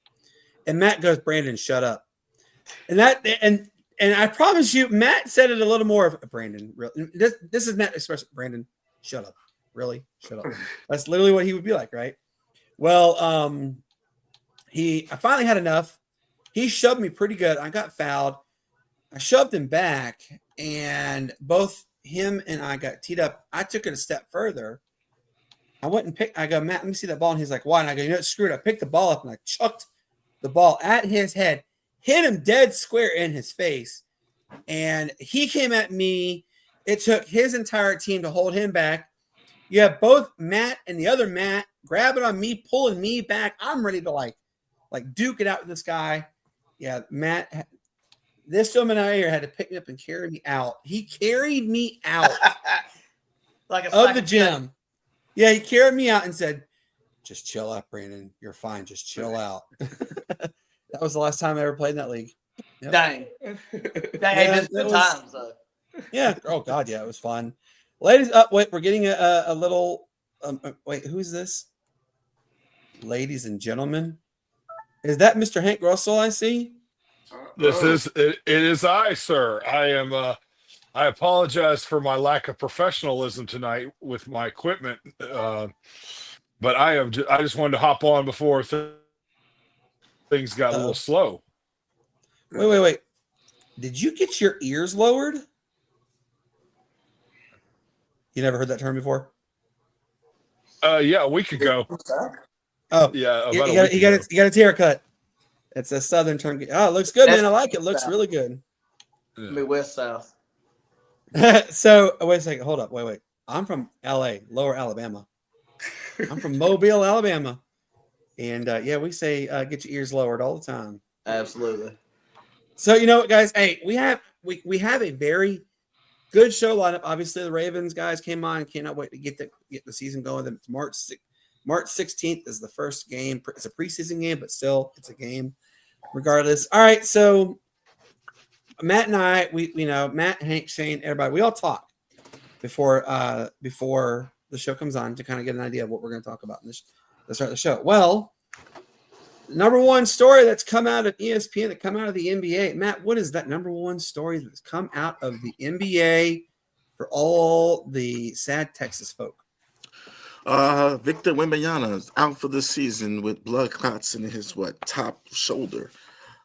And Matt goes, Brandon, shut up. And I promise you, Matt said it a little more of Brandon. This is Matt expressing, Brandon, shut up. Really? Shut up. That's literally what he would be like, right? Well, I finally had enough. He shoved me pretty good. I got fouled. I shoved him back, and both him and I got teed up. I took it a step further. I went and picked. I go, Matt, let me see that ball. And he's like, why? And I go, you know what? Screw it. I picked the ball up and I chucked the ball at his head, hit him dead square in his face. And he came at me. It took his entire team to hold him back. You have both Matt and the other Matt grabbing on me, pulling me back. I'm ready to like duke it out with this guy. Yeah, Matt. This gentleman out here had to pick me up and carry me out. He carried me out of the gym. Yeah, he carried me out and said, just chill out, Brandon. You're fine. Just chill out. That was the last time I ever played in that league. Yep. Dang. Hey, good times, though. Yeah. Oh, God, yeah. It was fun. Ladies, wait, we're getting a little wait, who's this? Ladies and gentlemen. Is that Mr. Hank Russell I see? It is I, sir. I apologize for my lack of professionalism tonight with my equipment, but I just wanted to hop on before things got a little slow. Wait. Did you get your ears lowered? You never heard that term before? Yeah, a week ago. Oh, yeah. You got its haircut. It's a southern term. Oh, it looks good, man. I like it. Looks really good. Midwest South. So, wait a second. Hold up. Wait. I'm from L.A., Lower Alabama. I'm from Mobile, Alabama. And, yeah, we say get your ears lowered all the time. Absolutely. So, you know what, guys? Hey, we have a very good show lineup. Obviously, the Ravens guys came on. Cannot wait to get the season going. It's March 16th is the first game. It's a preseason game, but still, it's a game regardless. All right, so Matt and I, we know Matt, Hank, Shane, everybody, we all talk before the show comes on to kind of get an idea of what we're going to talk about to start the show. Well, number one story that's come out of ESPN, that come out of the NBA. Matt, what is that number one story that's come out of the NBA for all the sad Texas folk? Victor Wembanyama is out for the season with blood clots in his top shoulder.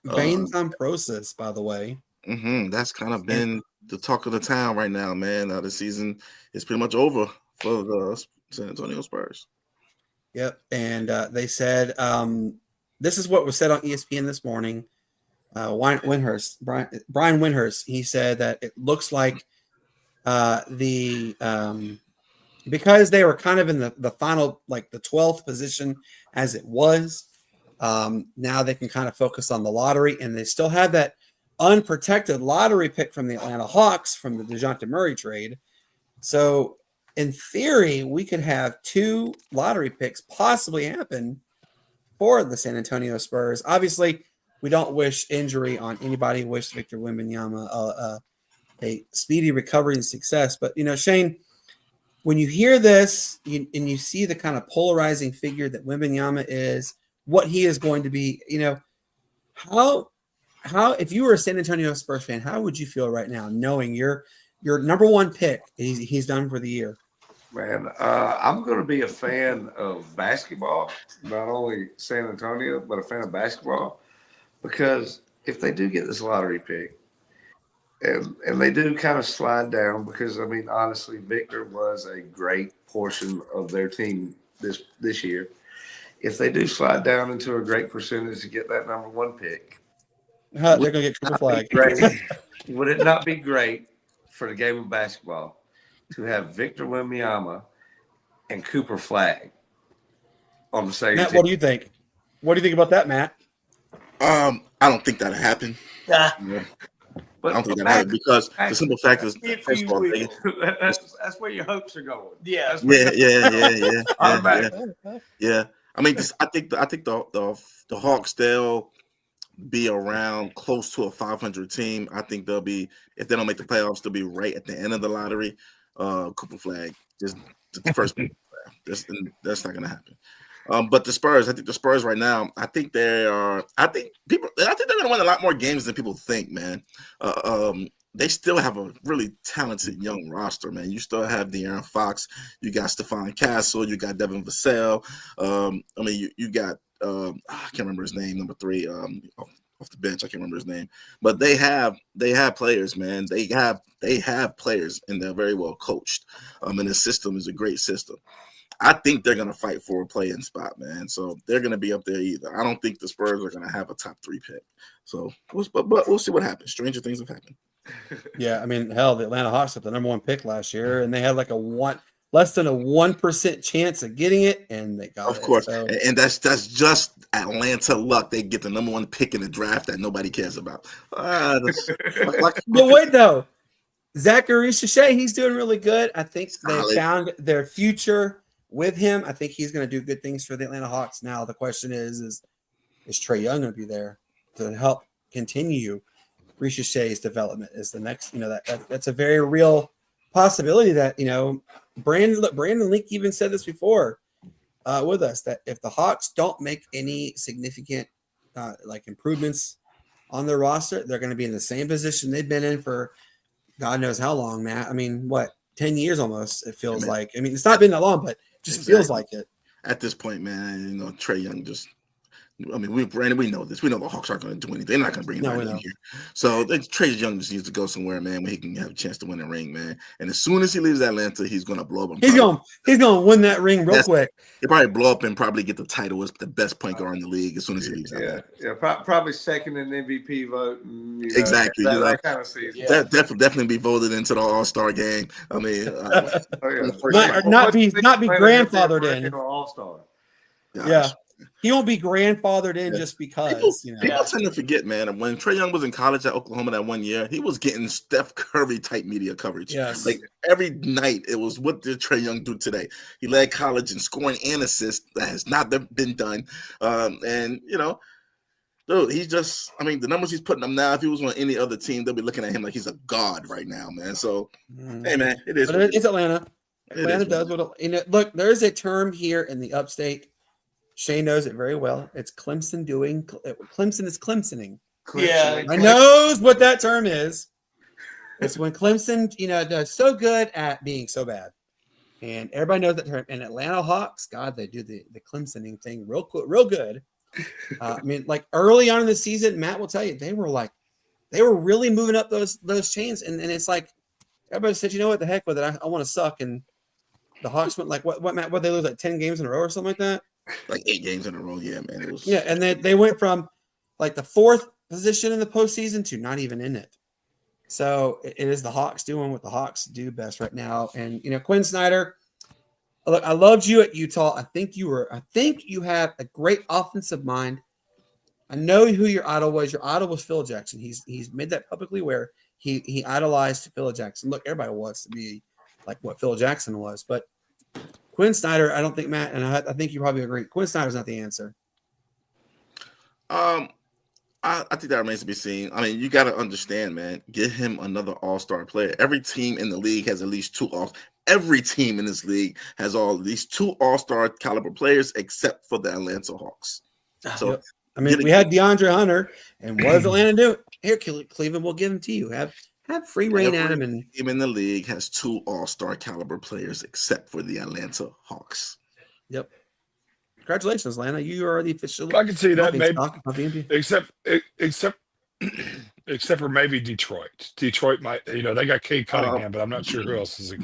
Veins on process, by the way. That's kind of been the talk of the town right now, man. The season is pretty much over for the San Antonio Spurs. Yep, and they said this is what was said on ESPN this morning. Brian Windhurst, he said that it looks like because they were kind of in the final, like the 12th position as it was, now they can kind of focus on the lottery, and they still have that unprotected lottery pick from the Atlanta Hawks from the DeJounte Murray trade. So in theory, we could have 2 lottery picks possibly happen for the San Antonio Spurs. Obviously, we don't wish injury on anybody. We wish Victor Wembanyama a speedy recovery and success. But, Shane, when you hear this and you see the kind of polarizing figure that Wembanyama is, what he is going to be, how if you were a San Antonio Spurs fan, how would you feel right now knowing your number one pick, he's done for the year? Man, I'm going to be a fan of basketball, not only San Antonio, but a fan of basketball, because if they do get this lottery pick, and they do kind of slide down, because, honestly, Victor was a great portion of their team this year. If they do slide down into a great percentage to get that number one pick, they're going to get triple flag. Would it not be great for the game of basketball to have Victor Wembanyama and Cooper Flag on the same Matt, team? what do you think? What do you think about that, Matt? I don't think that'll happen. Yeah. I don't think that'll happen because the simple fact is, first of all, that's where your hopes are going. Yeah. Yeah. I mean, I think the Hawks, they'll be around close to a 500 team. I think they'll be, if they don't make the playoffs, they'll be right at the end of the lottery. Cooper Flag is the first. That's not going to happen. But the Spurs, I think the Spurs right now, I think they're going to win a lot more games than people think, man. They still have a really talented young roster, man. You still have De'Aaron Fox, you got Stephon Castle, you got Devin Vassell. I mean, you got I can't remember his name, number 3, off the bench. I can't remember his name, but they have players, man. They have players, and they're very well coached. And the system is a great system. I think they're going to fight for a play-in spot, man. So they're going to be up there either. I don't think the Spurs are going to have a top 3 pick. So, but we'll see what happens. Stranger things have happened. Yeah, I mean, hell, the Atlanta Hawks had the number 1 pick last year, and they had like less than a 1% chance of getting it, and they got it. Of course, so. and that's just Atlanta luck. They get the number 1 pick in the draft that nobody cares about. But wait, though, Zachary Shea, he's doing really good. I think they found their future with him. I think he's going to do good things for the Atlanta Hawks. Now the question is Trae Young going to be there to help continue Shay's development? Is the next, that's a very real possibility that, Brandon Link even said this before with us, that if the Hawks don't make any significant improvements on their roster, they're going to be in the same position they've been in for God knows how long, Matt. I mean, 10 years almost, it feels like. I mean, it's not been that long, but it just feels like it. At this point, man, Trae Young just – I mean, we know this. We know the Hawks aren't going to do anything. They're not going to bring anybody in here. So Trae Young just needs to go somewhere, man, where he can have a chance to win a ring, man. And as soon as he leaves Atlanta, he's going to blow up. He's going to win that ring real quick. He'll probably blow up and probably get the title as the best point guard in the league as soon as he leaves Atlanta. Yeah, probably second in MVP vote. Exactly. That kind of season. Yeah. Definitely be voted into the All-Star game. I mean, not be grandfathered in. All-Star. Yeah. He won't be grandfathered in just because. People tend to forget, man. When Trae Young was in college at Oklahoma that 1 year, he was getting Steph Curry type media coverage. Yes. Like every night, it was, what did Trae Young do today? He led college in scoring and assists. That has not been done. Dude, he's just, I mean, the numbers he's putting up now, if he was on any other team, they'll be looking at him like he's a god right now, man. So, hey, man, it is. But it's Atlanta. Atlanta does what, look, there's a term here in the upstate. Shane knows it very well. It's Clemson doing. Clemson is Clemsoning. Yeah, I knows what that term is. It's when Clemson, does so good at being so bad, and everybody knows that term. And Atlanta Hawks, God, they do the Clemsoning thing real good. I mean, like early on in the season, Matt will tell you they were really moving up those chains, and it's like everybody said, you know what, the heck with it, I want to suck, and the Hawks went like what Matt? What they lose like 10 games in a row or something like that. Like 8 games in a row, yeah, man. It was... Yeah, and they went from like the 4th position in the postseason to not even in it. So it is the Hawks doing what the Hawks do best right now. And Quinn Snyder, look, I loved you at Utah. I think you have a great offensive mind. I know who your idol was. Your idol was Phil Jackson. He's made that publicly aware. He idolized Phil Jackson. Look, everybody wants to be like what Phil Jackson was, but Quinn Snyder, I don't think, Matt, and I think you probably agree, Quinn Snyder's not the answer. I think that remains to be seen. I mean, you got to understand, man, get him another all-star player. Every team in the league has at least 2 Every team in this league has at least 2 all-star caliber players except for the Atlanta Hawks. So, I mean, we had DeAndre Hunter, and what does Atlanta do? Here, Cleveland, we'll give him to you. Have free reign at him. And team in the league has 2 all-star caliber players except for the Atlanta Hawks. Yep. Congratulations, Atlanta. You are the official. I can see that, maybe. Except for maybe Detroit. Detroit might, they got Cade Cunningham, but I'm not sure who else is.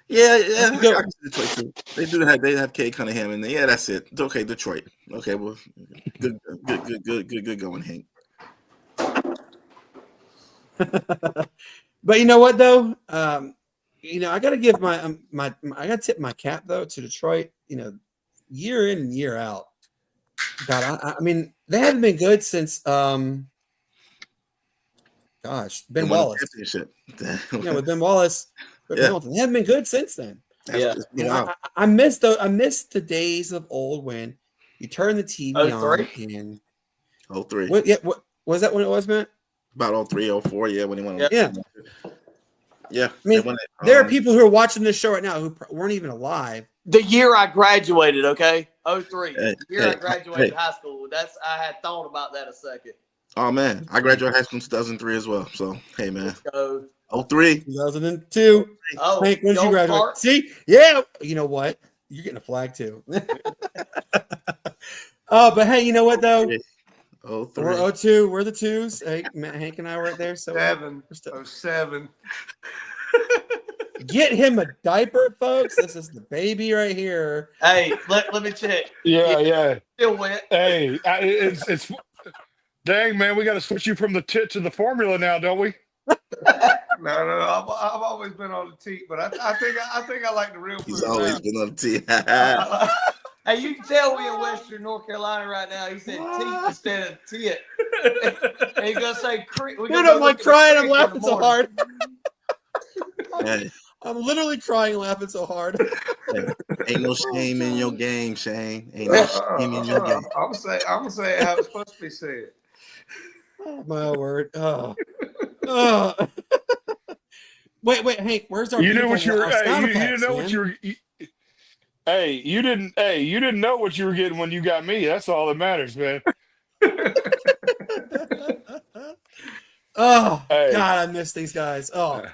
Yeah. I can see Detroit too. They have Cade Cunningham in there. Yeah, that's it. It's okay, Detroit. Okay, well, good going, Hank. But you know what though, I got to give I got to tip my cap though to Detroit. Year in and year out. God, I mean, they haven't been good since Ben Wallace. Championship. With Ben Wallace, Hamilton. They haven't been good since then. Yeah. You know, I miss the days of old when you turn the TV on 03? and 03. what was that when it was, Matt? About 03, 04, yeah, when he went on. Yeah. Yeah. I mean, there are people who are watching this show right now who weren't even alive. The year I graduated, okay? 03. Hey, The year I graduated high school. I had thought about that a second. Oh man, I graduated high school in 2003 as well. So hey man, So 03. 2002. Oh, Hank, when did you y'all graduate? start? See, yeah. You know what? You're getting a flag too. Oh, but hey, you know what though? 03. We're 02. We're the twos. Hey, Matt, Hank and I were right there. So 07. get him a diaper, folks. This is the baby right here. Hey, let me check. Yeah. Still wet. Hey, it's dang, man. We got to switch you from the tit to the formula now, don't we? No. I've always been on the teat, but I think I like the real. He's fruit always now. been on the team. Hey, you can tell we in Western North Carolina right now. He said teeth instead of tit. And he's gonna say creek. Dude, I'm like crying. I'm laughing so hard. Hey, I'm literally crying, laughing so hard. ain't no shame in your game, Shane. Ain't no shame in your game. I'm gonna say it how it's supposed to be said. Oh, my word. Oh. Wait, Hank, where's our You knew what you were. sound You didn't effects, know man? what you were. You didn't know what you were getting when you got me. That's all that matters, man. Oh, Hey. God, I miss these guys. Oh.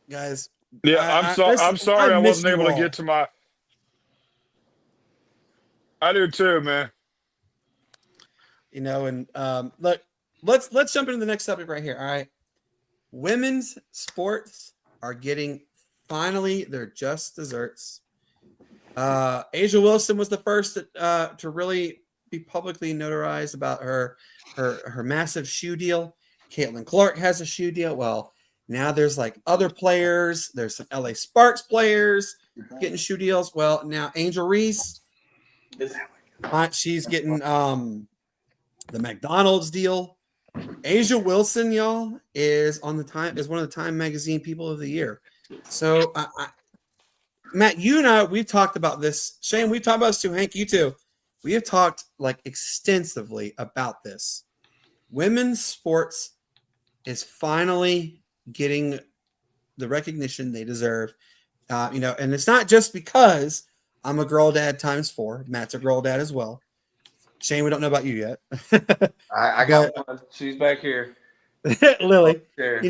Guys. Yeah, I'm sorry I miss wasn't you able to all. get to my. I do too, man. You know, and look, let's jump into the next subject right here. All right. Women's sports are getting finally their just desserts. Asia Wilson was the first to really be publicly notarized about her massive shoe deal. Caitlin Clark has a shoe deal. Well, now there's like other players. There's some LA Sparks players getting shoe deals. Well, now Angel Reese, she's getting the McDonald's deal. Asia Wilson, y'all, is one of the Time Magazine People of the Year. So, Matt, you and I, we've talked about this. Shane, we've talked about this too. Hank, you too. We have talked like extensively about this. Women's sports is finally getting the recognition they deserve. And it's not just because I'm a girl dad times 4. Matt's a girl dad as well. Shane, we don't know about you yet. I got one. She's back here. Lily, There.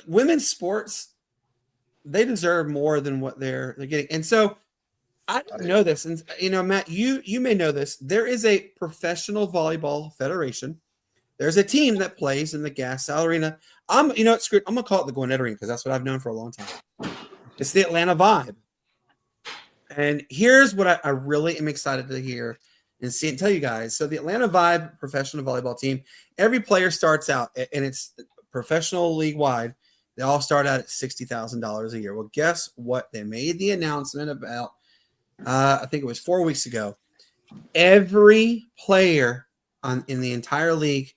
women's sports, they deserve more than what they're getting. And so I didn't know this. And Matt, you may know this. There is a professional volleyball federation. There's a team that plays in the Gas Sal Arena. I'm gonna call it the Gwinnett Arena because that's what I've known for a long time. It's the Atlanta Vibe. And here's what I really am excited to hear and see and tell you guys. So the Atlanta Vibe professional volleyball team, every player starts out, and it's professional league wide. They all start out at $60,000 a year. Well, guess what? They made the announcement about, I think it was 4 weeks ago. Every player in the entire league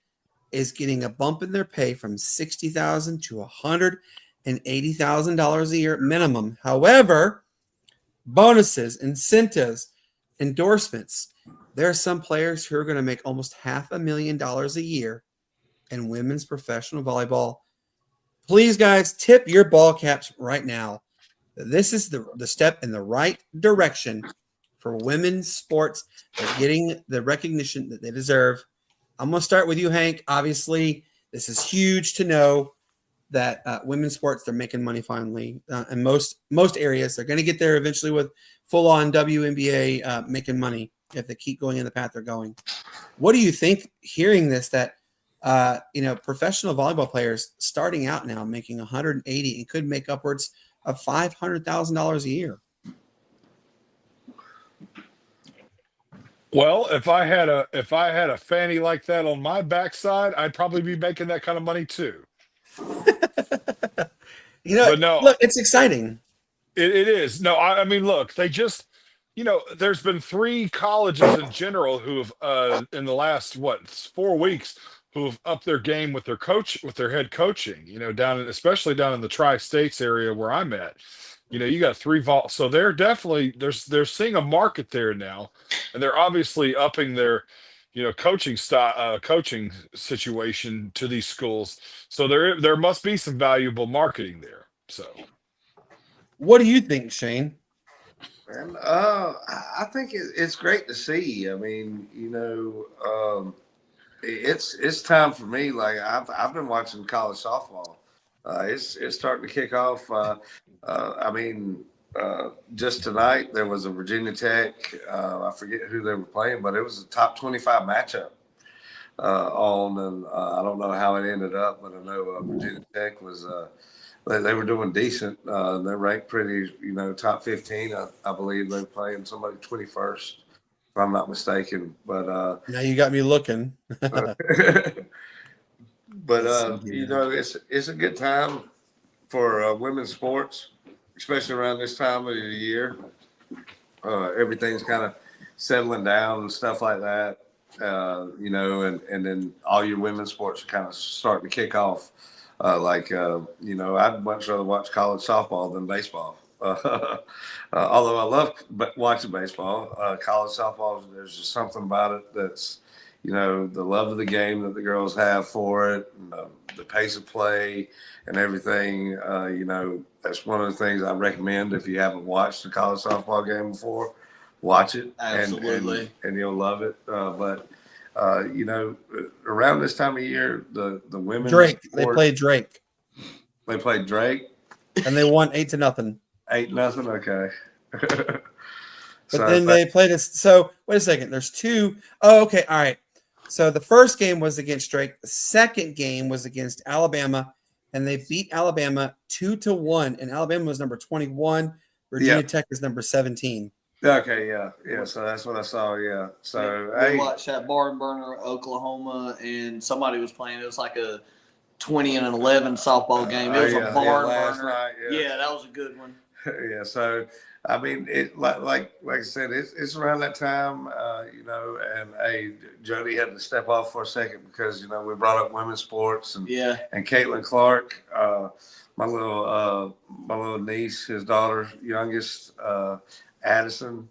is getting a bump in their pay from $60,000 to $180,000 a year minimum. However, bonuses, incentives, endorsements. There are some players who are going to make almost $500,000 a year in women's professional volleyball. Please, guys, tip your ball caps right now. This is the step in the right direction for women's sports. They're getting the recognition that they deserve. I'm going to start with you, Hank. Obviously, this is huge to know that women's sports, they're making money finally. In most areas, they're going to get there eventually with full-on WNBA making money if they keep going in the path they're going. What do you think hearing this, that professional volleyball players starting out now making $180 and could make upwards of $500,000 a year? Well, if I had a fanny like that on my backside, I'd probably be making that kind of money too. But no, look, it's exciting. It is. No, I mean, look, they just, there's been 3 colleges in general who have, in the last 4 weeks, who've upped their game with their head coaching. Especially down in the tri-states area where I'm at. You got 3 vault, so they're definitely they're seeing a market there now, and they're obviously upping their coaching style, coaching situation to these schools. So there must be some valuable marketing there. So, what do you think, Shane? And I think it's great to see. I mean, it's time for me. Like I've been watching college softball. It's starting to kick off. Just tonight there was a Virginia Tech. I forget who they were playing, but it was a top 25 matchup and I don't know how it ended up, but I know Virginia Tech was. They were doing decent. They're ranked pretty, top 15. I believe they're playing somebody 21st, if I'm not mistaken. But now you got me looking. But it's a good time for women's sports, especially around this time of the year. Everything's kind of settling down and stuff like that. And then all your women's sports are kind of starting to kick off. I'd much rather watch college softball than baseball. Although I love watching baseball, college softball, there's just something about it that's, the love of the game that the girls have for it, and the pace of play and everything. That's one of the things I recommend. If you haven't watched a college softball game before, watch it. Absolutely. And you'll love it. Around this time of year, the women Drake. They played Drake. They played Drake, and they won 8-0. 8-0. Okay. But then they played us. So wait a second. There's 2. Oh, okay. All right. So the first game was against Drake. The second game was against Alabama, and they beat Alabama 2-1. And Alabama was number 21. Virginia Tech is number 17. Okay, yeah. So that's what I saw. Yeah. So we watched that barn burner, Oklahoma, and somebody was playing. It was like a 20-11 softball game. It was a barn burner. Night, yeah, that was a good one. Yeah. So I mean, it like I said, it's around that time, And hey, Jody had to step off for a second because we brought up women's sports and Caitlin Clark, my little niece, his daughter, youngest. Addison,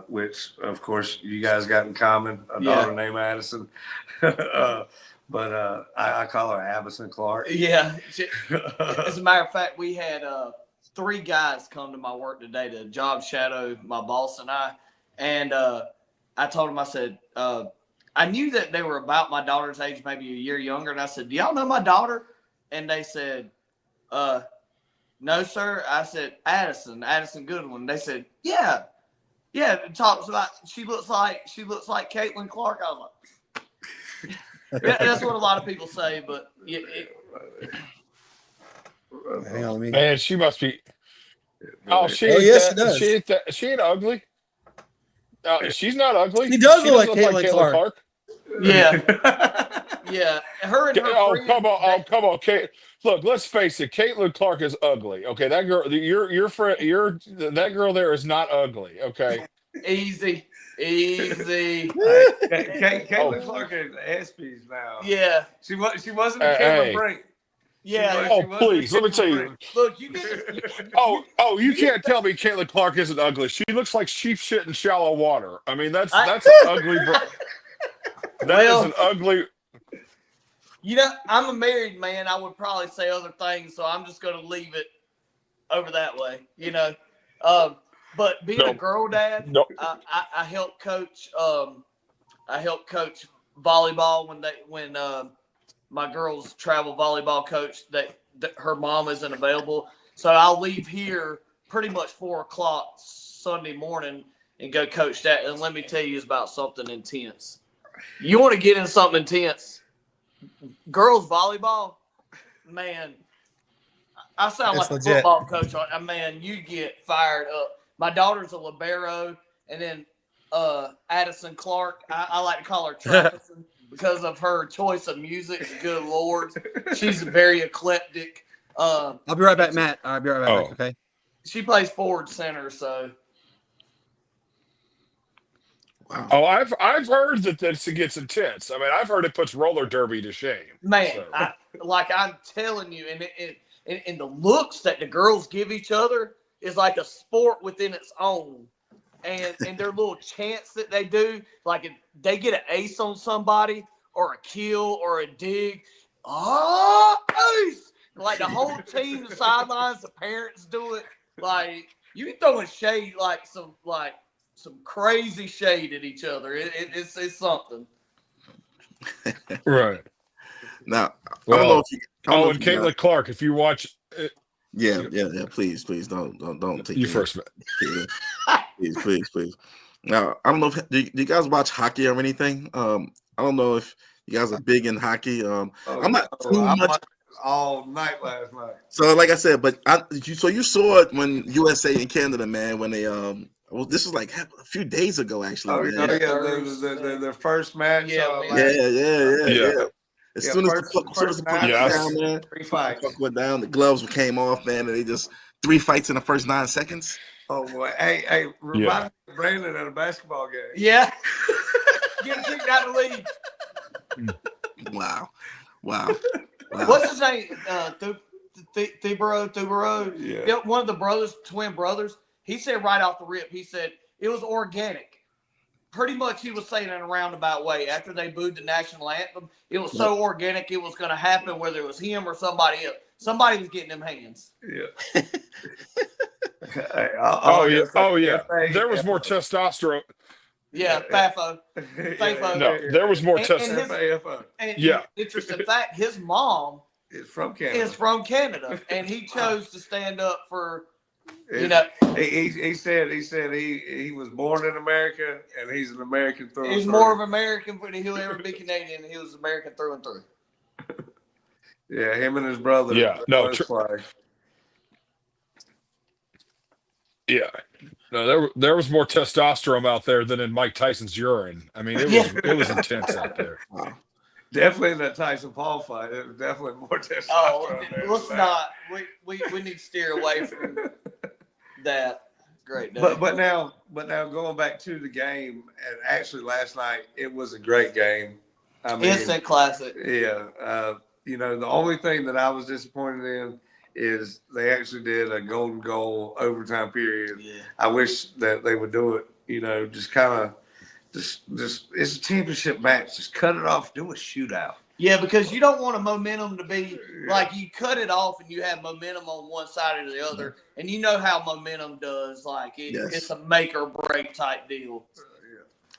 which of course you guys got in common, a daughter named Addison. But I call her Addison Clark. Yeah. As a matter of fact, we had 3 guys come to my work today to job shadow my boss and I. And I told them, I said, I knew that they were about my daughter's age, maybe a year younger. And I said, do y'all know my daughter? And they said, no, sir. I said, Addison Goodwin. They said, yeah. It talks about she looks like Caitlin Clark. I was like, that's what a lot of people say, but hang on, man, she must be. Oh, she does. She ain't ugly. She's not ugly. She does look like Caitlin Clark. Yeah. Yeah. Her and her come on, Kate. Look, let's face it. Caitlin Clark is ugly. Okay, that girl, your friend, that girl there is not ugly. Okay. Easy. Caitlin Clark is ESPYs now. Yeah. She wasn't a Caitlin Brink. Yeah. Please, let me tell you. Look, you can't tell me Caitlin Clark isn't ugly. She looks like sheep shit in shallow water. I mean, that's an ugly. That is an ugly. I'm a married man. I would probably say other things, so I'm just going to leave it over that way. But being a girl dad, I help coach. I help coach volleyball when my girls travel volleyball coach. That her mom isn't available, so I'll leave here pretty much 4:00 Sunday morning and go coach that. And let me tell you, it's about something intense. You want to get in something intense? Girls volleyball, man. I sound like a football coach. Man, you get fired up. My daughter's a libero, and then Addison Clark. I like to call her Trappison because of her choice of music. Good Lord, she's very eclectic. I'll be right back, Matt. I'll be right back. Okay. She plays forward center, so. Wow. Oh, I've heard that this gets intense. I mean, I've heard it puts roller derby to shame. Man, So. I'm telling you, and the looks that the girls give each other is like a sport within its own. And their little chants that they do, like if they get an ace on somebody or a kill or a dig, ace! Like the whole team, the sidelines, the parents do it. Like you be throwing shade, like some crazy shade at each other. It's something. Right. Now, Well, I don't know if you. And Caitlin Clark, if you watch. Yeah. Please, don't take you first. Please. Now, I don't know if do you guys watch hockey or anything. I don't know if you guys are big in hockey. I'm not too much. All night last night. So, like I said, but you saw it when USA and Canada, man, when they well, this was like a few days ago, actually. Oh, man. The first match. Yeah. As soon as the puck went down, man, 3 fights. The puck went down, the gloves came off, man, and they just 3 fights in the first 9 seconds. Oh boy, hey, remind me of Brandon at a basketball game. Yeah, getting kicked out of the league. Wow. What's his name? Thibodeau. Yeah. One of the twin brothers. He said right off the rip, he said it was organic. Pretty much he was saying in a roundabout way. After they booed the national anthem, it was so organic it was going to happen whether it was him or somebody else. Somebody was getting them hands. Yeah. Yeah. There was more testosterone. Yeah, FAFO. No, there was more testosterone. And interesting fact, his mom is from Canada. And he chose to stand up for, he said he was born in America and he's an American through and through. He's more of American than he'll ever be Canadian. He was American through and through. Yeah, him and his brother. Yeah, no. No, there was more testosterone out there than in Mike Tyson's urine. I mean, it was intense out there. Definitely in that Tyson Paul fight, it was definitely more testosterone. Let's not. We need to steer away from that. Great day. But now going back to the game, and actually last night it was a great game. I mean, instant classic. Yeah. The only thing that I was disappointed in is they actually did a golden goal overtime period. Yeah. I wish that they would do it, just kind of just it's a championship match. Just cut it off, do a shootout. Yeah, because you don't want a momentum to be like you cut it off and you have momentum on one side or the other. And you know how momentum does. Like it's a make or break type deal.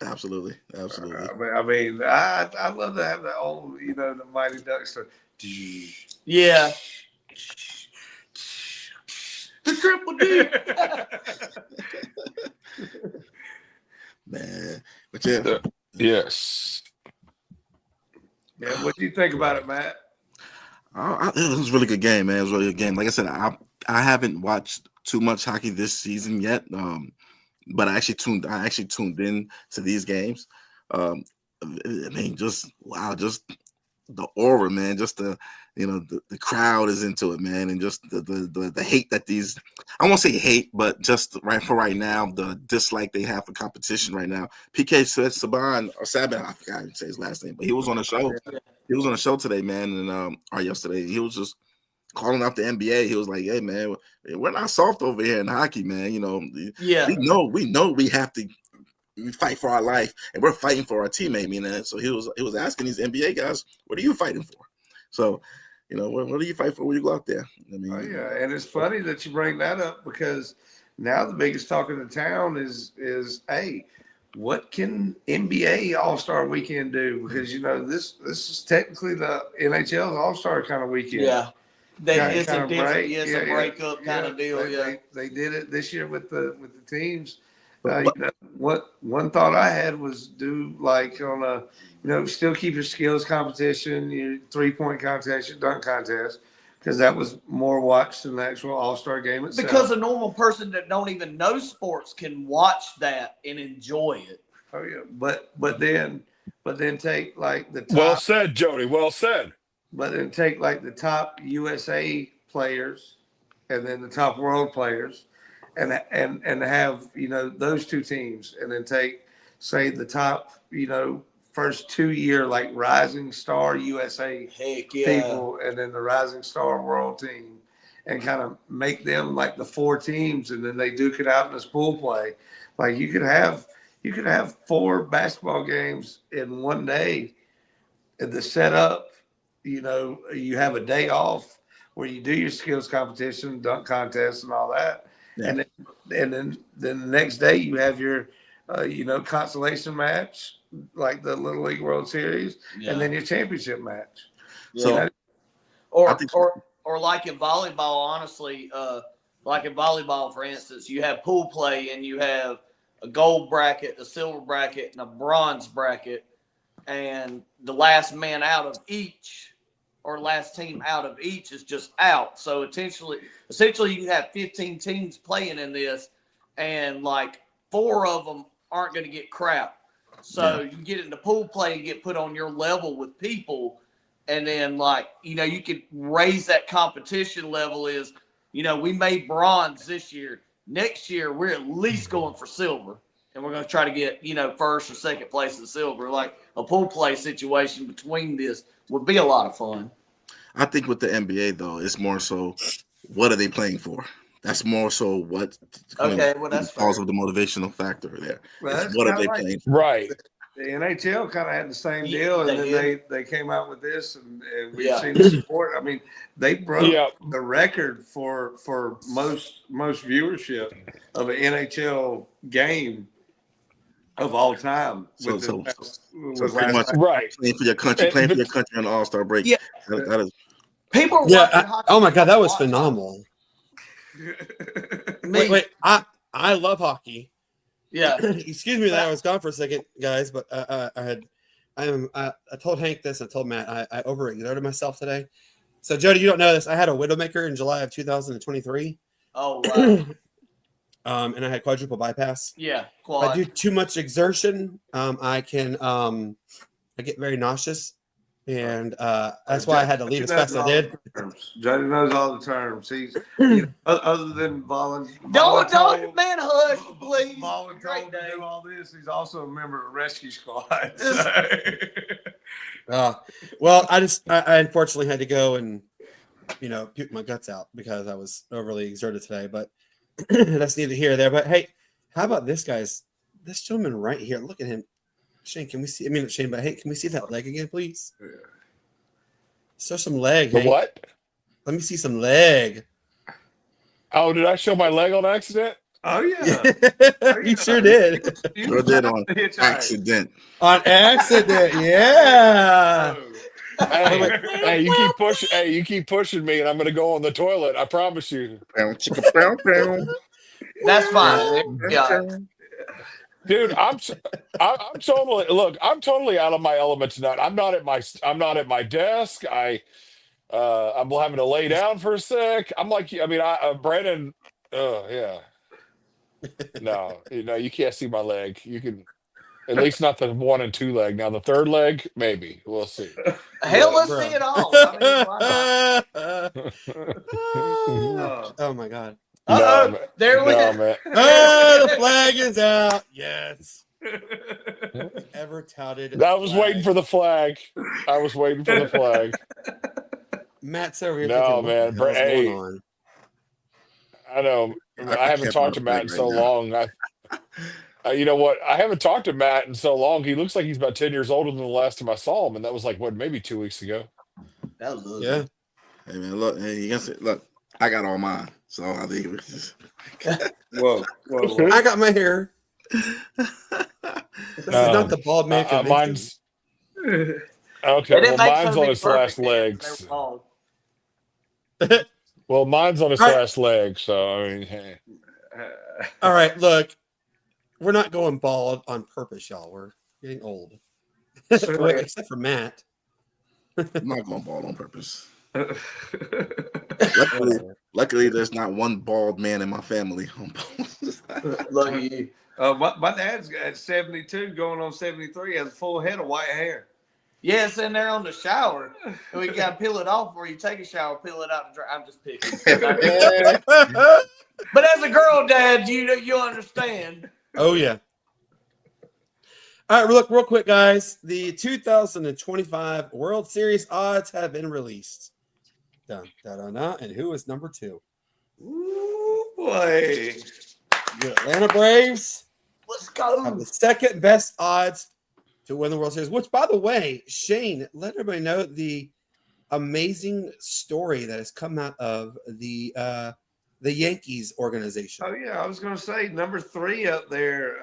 Absolutely. I mean, I love to have that old, the Mighty Ducks. Yeah. The triple D. Man, but yes. Yeah, what do you think about it, Matt? It was a really good game, man. It was a really good game. Like I said, I haven't watched too much hockey this season yet, but I actually tuned in to these games. I mean, just the aura, man. Just the crowd is into it, man, and just the hate that these, I won't say hate, but just right now, the dislike they have for competition right now. PK Saban, I forgot how to say his last name, but he was on the show. He was on the show today, man, and or yesterday. He was just calling out the NBA. He was like, "Hey, man, we're not soft over here in hockey, man. We know we have to fight for our life, and we're fighting for our teammate." And so he was asking these NBA guys, "What are you fighting for?" So, what do you fight for when you go out there? I mean, and it's funny that you bring that up because now the biggest talk of the town is hey, what can NBA All-Star Weekend do? Because this is technically the NHL's All-Star kind of weekend. Yeah, it's a different, breakup kind of deal. They did it this year with the teams. One thought I had was do like on a, still keep your skills competition, your 3-point contest, your dunk contest, because that was more watched than the actual All-Star game itself. Because a normal person that don't even know sports can watch that and enjoy it. Oh yeah, but then take like the top, well said, Jody. Well said. But then take like the top USA players and then the top world players. And have those two teams, and then take say the top, first 2 year like Rising Star USA people, and then the Rising Star World team, and kind of make them like the 4 teams, and then they duke it out in this pool play. Like you could have 4 basketball games in one day, and the setup, you have a day off where you do your skills competition, dunk contest, and all that, and then the next day you have your consolation match, like the Little League World Series, and then your championship match. So, or like in volleyball, honestly, like in volleyball, for instance, you have pool play and you have a gold bracket, a silver bracket, and a bronze bracket, and the last man out of each, or last team out of each, is just out. So essentially you can have 15 teams playing in this, and like 4 of them aren't going to get crap. So you get into pool play and get put on your level with people, and then you can raise that competition level. Is we made bronze this year. Next year we're at least going for silver, and we're going to try to get first or second place in silver. Like a pool play situation between this would be a lot of fun. I think with the NBA though, it's more so what are they playing for? That's more so what that's falls with the motivational factor there. Well, what are they playing for? Right. The NHL kind of had the same deal, and then they came out with this, and we've seen Yeah. the support. I mean, they broke the record for most viewership of an NHL game of all time. So was pretty much right. playing for your country, on the All-Star break. Yeah. That is. People are watching hockey. Oh my God, that was phenomenal. Me. Wait, I love hockey. Yeah. Excuse me that I was gone for a second, guys, but I told Hank this. I told Matt I overexerted myself today. So Jody, you don't know this. I had a widowmaker in July of 2023. Oh wow. And I had quadruple bypass. Yeah. If I do too much exertion, I get very nauseous, and that's why I had to leave as fast as I did. Jody knows all the terms. He's other than volunteer. Don't, man, hush, please. Volunteer to do all this. He's also a member of Rescue Squad. Well, I unfortunately had to go and puke my guts out because I was overly exerted today. But that's neither here nor there. But hey, how about this, guys? This gentleman right here. Look at him. Shane, can we see? I mean, Shane, but hey, can we see that leg again, please? Yeah. Show some leg. The Hank. what? Let me see some leg. Oh, did I show my leg on accident? Oh yeah, you sure did. Sure did on accident. On accident, yeah. Hey, you keep pushing me, and I'm going to go on the toilet. I promise you. That's fine. Yeah. Dude, I'm totally out of my element tonight. I'm not at my desk. I'm having to lay down for a sec. I'm like, Brandon. Yeah. No, you can't see my leg. You can, at least not the 1 and 2 leg. Now the third leg, maybe we'll see. Hell, let's see it all. I mean, oh my God. Uh-oh, there we go. Man. Oh, the flag is out. Yes. Ever touted. I was waiting for the flag. Matt's over here. No, thinking, man. Hey, going on? I know. I haven't talked to Matt in so long. You know what? I haven't talked to Matt in so long. He looks like he's about 10 years older than the last time I saw him, and that was like maybe 2 weeks ago. That was good. Yeah. Hey man, look, I got all mine, so I think it was just. Whoa. I got my hair. This is not the bald man. Mine's okay. Well, mine's on his last legs. Well, mine's on his last leg, so I mean, hey. All right, look, we're not going bald on purpose, y'all. We're getting old, except for Matt. I'm not going bald on purpose. Luckily, there's not one bald man in my family. Lucky you. My dad's at 72, going on 73, has a full head of white hair. Yeah, it's in there on the shower. And we got to peel it off before you take a shower, peel it out and dry. I'm just picking. But as a girl dad, you understand. Oh, yeah. All right, look, real quick, guys. The 2025 World Series odds have been released. Dun, dun, dun, dun. And who is number 2? Ooh, boy. The Atlanta Braves Let's go. have the second best odds to win the World Series, which, by the way, Shane, let everybody know the amazing story that has come out of the Yankees organization. Oh yeah, I was going to say number 3 up there.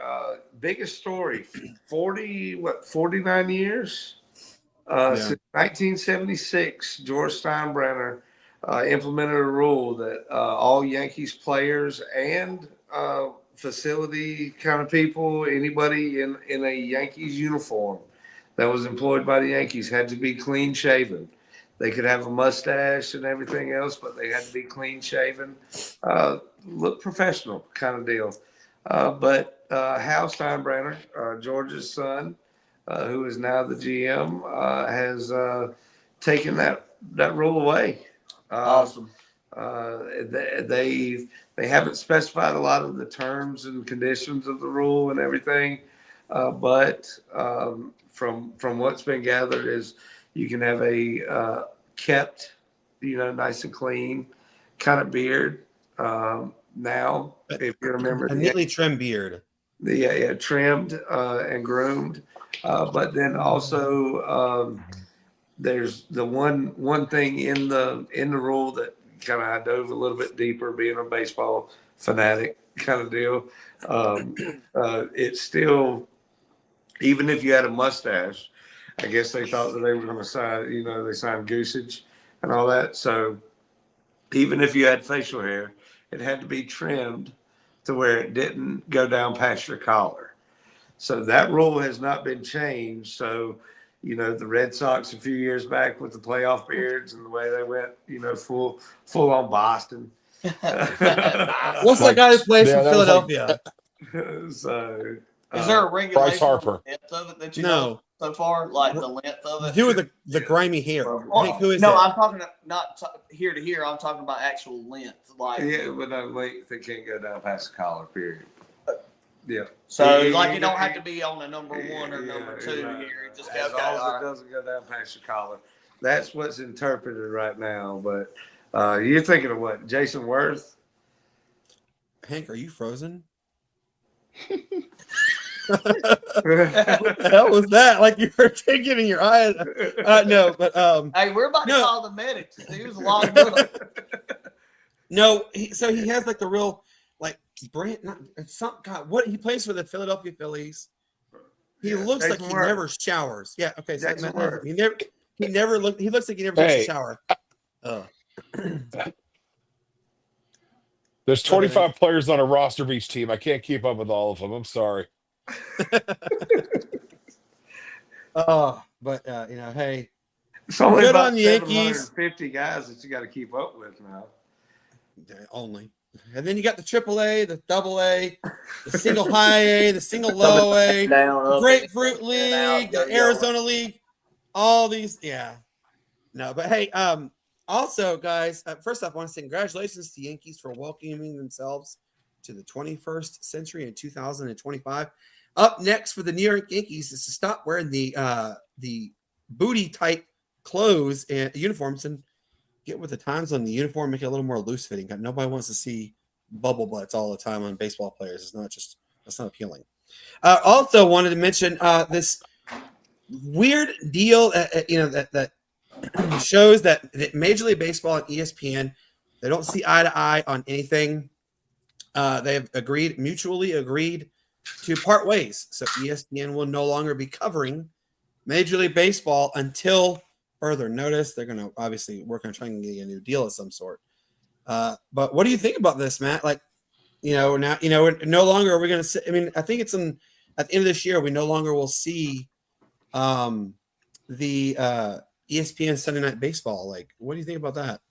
Biggest story, 49 years since 1976. George Steinbrenner implemented a rule that all Yankees players and facility kind of people, anybody in a Yankees uniform that was employed by the Yankees had to be clean shaven. They could have a mustache and everything else, but they had to be clean shaven, look professional kind of deal. But Hal Steinbrenner, George's son, who is now the GM, has taken that rule away. Awesome. They haven't specified a lot of the terms and conditions of the rule and everything, but from what's been gathered is you can have a kept, nice and clean kind of beard. Now, if you remember, a neatly trimmed beard. Yeah, trimmed and groomed. But then also there's the one thing in the rule that kind of I dove a little bit deeper, being a baseball fanatic kind of deal. It's still, even if you had a mustache, I guess they thought that they were going to sign, they signed Goosage and all that. So even if you had facial hair, it had to be trimmed to where it didn't go down past your collar. So that rule has not been changed. So, the Red Sox a few years back with the playoff beards and the way they went, full on Boston. What's that guy who plays for Philadelphia? So, is there a regulation Bryce Harper. on the length of it that you know so far? Like the length of it? Do with the grimy hair. Hank, who is no, it? I'm talking not here to here. I'm talking about actual length. Like with no length, they can't go down past the collar, period. Yeah. So, like, you don't have to be on a number 1 or number 2 here. Just as long as it doesn't go down past your collar. That's what's interpreted right now. But you're thinking of what? Jason Worth? Hank, are you frozen? What the hell was that? Like you were taking in your eyes. No, but hey, we're about to call the medics. He was locked up. No, so he has like the real brand. What he plays for the Philadelphia Phillies. He looks like he never showers. Yeah, okay. So he looks like he never takes a shower. There's 25 players on a roster of each team. I can't keep up with all of them. I'm sorry. But hey, it's only good about on the Yankees. 750 guys that you got to keep up with now. Only. And then you got the AAA, the AA, the single high A, the single low A, Grapefruit League, the Arizona League, all these. Yeah. No, but hey, also, guys, first off, I want to say congratulations to Yankees for welcoming themselves to the 21st century in 2025. Up next for the New York Yankees is to stop wearing the booty tight clothes and uniforms and get with the times on the uniform, make it a little more loose fitting. Nobody wants to see bubble butts all the time on baseball players. That's not appealing. Also wanted to mention this weird deal, that shows that Major League Baseball and ESPN, they don't see eye to eye on anything. They've mutually agreed to part ways. So ESPN will no longer be covering Major League Baseball until further notice. They're going to obviously work on trying to get a new deal of some sort. But what do you think about this, Matt? Like, now, no longer are we going to see, I think it's at the end of this year, we no longer will see the ESPN Sunday Night Baseball. Like, what do you think about that?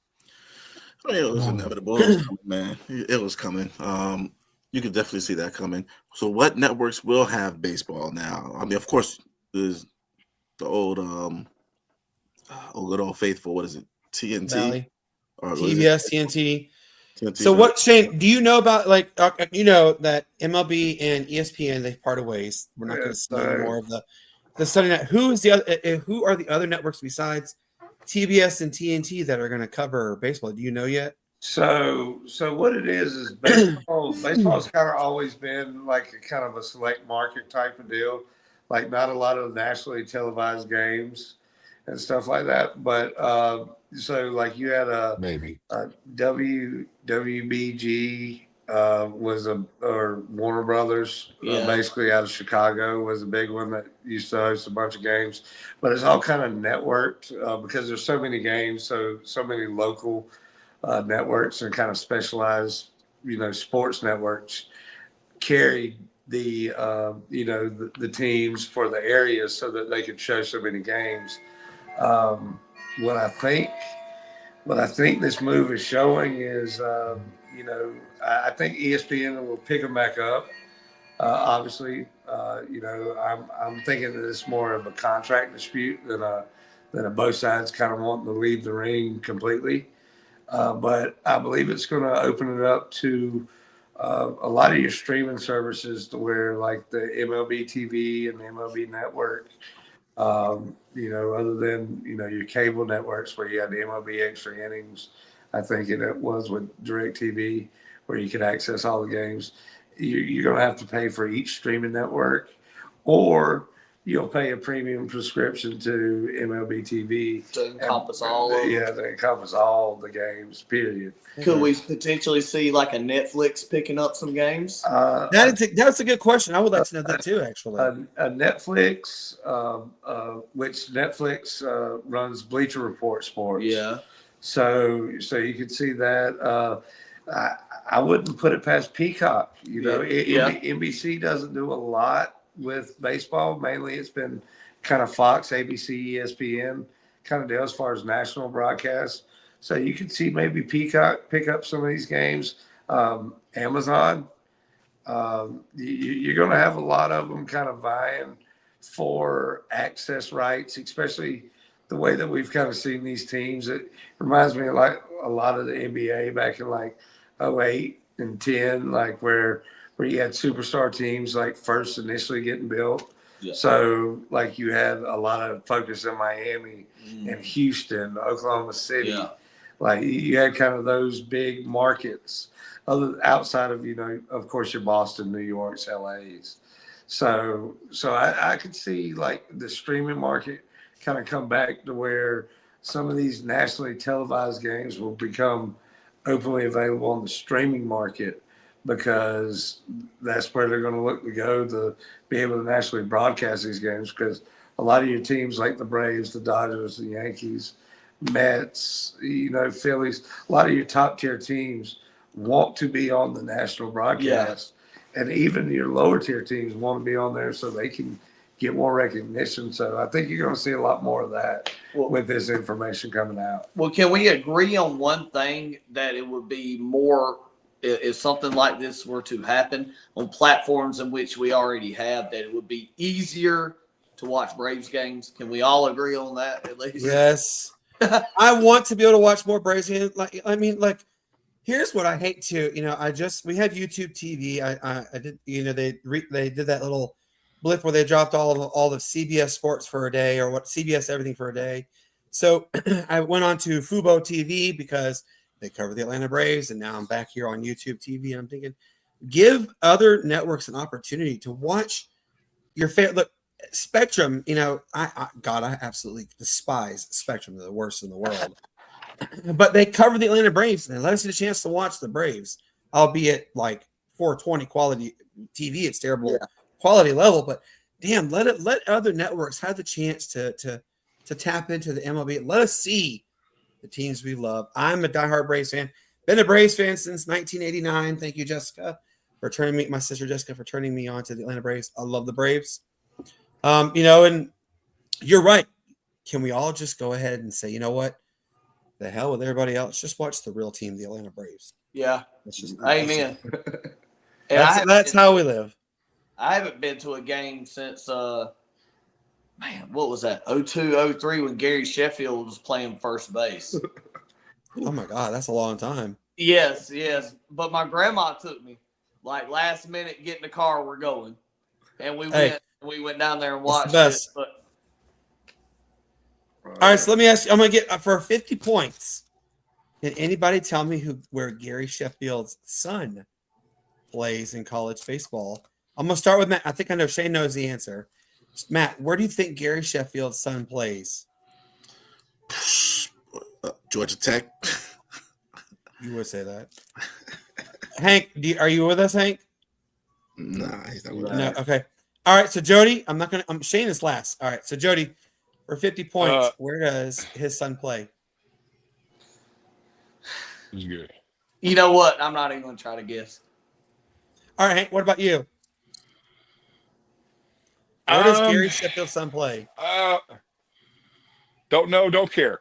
It was inevitable. It was coming, man. It was coming. You could definitely see that coming. So what networks will have baseball now? Of course, there's the old good old faithful. What is it? TNT Valley. or TBS, TNT. So what, Shane? Do you know about you know that MLB and ESPN they've parted ways? We're not going to see any more of the Sunday night. Who are the other networks besides TBS and TNT that are going to cover baseball? Do you know yet? So what it is baseball. Baseball's kind of always been like a kind of a select market type of deal, like not a lot of nationally televised games and stuff like that. But so like you had a WBG or Warner Brothers, basically out of Chicago, was a big one that used to host a bunch of games. But it's all kind of networked because there's so many games, so many local networks and kind of specialized, sports networks carried the the teams for the areas so that they could show so many games. What I think this move is showing is, I think ESPN will pick them back up. Obviously, I'm thinking that it's more of a contract dispute than a both sides kind of wanting to leave the ring completely. But I believe it's going to open it up to a lot of your streaming services to where like the MLB TV and the MLB Network, other than, your cable networks where you had the MLB Extra Innings, I think it was with DirecTV, where you could access all the games. You're going to have to pay for each streaming network, or you'll pay a premium prescription to MLB TV to encompass all of them. Yeah, to encompass all the games, period. Could we potentially see like a Netflix picking up some games? That's a good question. I would like to know that too, actually. A Netflix, which Netflix runs Bleacher Report Sports. Yeah. So you could see that. I wouldn't put it past Peacock. NBC doesn't do a lot with baseball. Mainly it's been kind of Fox, ABC, ESPN kind of deal as far as national broadcasts. So you could see maybe Peacock pick up some of these games. Amazon, you're going to have a lot of them kind of vying for access rights, especially the way that we've kind of seen these teams. It reminds me of like a lot of the NBA back in like 08 and 10, like where you had superstar teams like first initially getting built. Yeah. So like you had a lot of focus in Miami and Houston, Oklahoma City. Yeah. Like you had kind of those big markets outside of, of course, your Boston, New York's, LA's. So I could see like the streaming market kind of come back to where some of these nationally televised games will become openly available on the streaming market, because that's where they're going to look to go to be able to nationally broadcast these games. Because a lot of your teams like the Braves, the Dodgers, the Yankees, Mets, Phillies, a lot of your top tier teams want to be on the national broadcast. Yeah. And even your lower tier teams want to be on there so they can get more recognition. So I think you're going to see a lot more of that with this information coming out. Well, can we agree on one thing, that it would be more, if something like this were to happen on platforms in which we already have, that it would be easier to watch Braves games? Can we all agree on that at least? Yes. I want to be able to watch more Braves games. Here's what I hate too. We have YouTube TV. I did, they did that little blip where they dropped all the CBS Sports for a day, or what CBS everything for a day. So I went on to Fubo TV because they cover the Atlanta Braves, and now I'm back here on YouTube TV, and I'm thinking, give other networks an opportunity to watch your favorite. Look, Spectrum, I absolutely despise Spectrum. They're the worst in the world. But they cover the Atlanta Braves, and they let us get a chance to watch the Braves, albeit like 420 quality TV. It's terrible quality level, but damn, let other networks have the chance to tap into the MLB. Let us see the teams we love. I'm a diehard Braves fan. Been a Braves fan since 1989. Thank you, Jessica, for turning me, my sister Jessica, for turning me on to the Atlanta Braves. I love the Braves. And you're right. Can we all just go ahead and say, you know what? The hell with everybody else. Just watch the real team, the Atlanta Braves. Yeah. Amen. That's how we live. I haven't been to a game since, what was that? 02, 03 when Gary Sheffield was playing first base. Oh my God, that's a long time. Yes, yes. But my grandma took me. Like last minute, get in the car, we're going. And we went down there and watched it. But all right, so let me ask you. I'm gonna get for 50 points. Can anybody tell me where Gary Sheffield's son plays in college baseball? I'm gonna start with Matt. I think I know Shane knows the answer. Matt, where do you think Gary Sheffield's son plays? Georgia Tech. You would say that. Hank, are you with us, Hank? Nah, he's not with us. No. Okay. All right. So Jody, I'm not gonna. Shane is last. All right. So Jody, for 50 points, where does his son play? He's good. You know what? I'm not even gonna try to guess. All right, Hank. What about you? Where does Gary Sheffield's son play? Don't know. Don't care.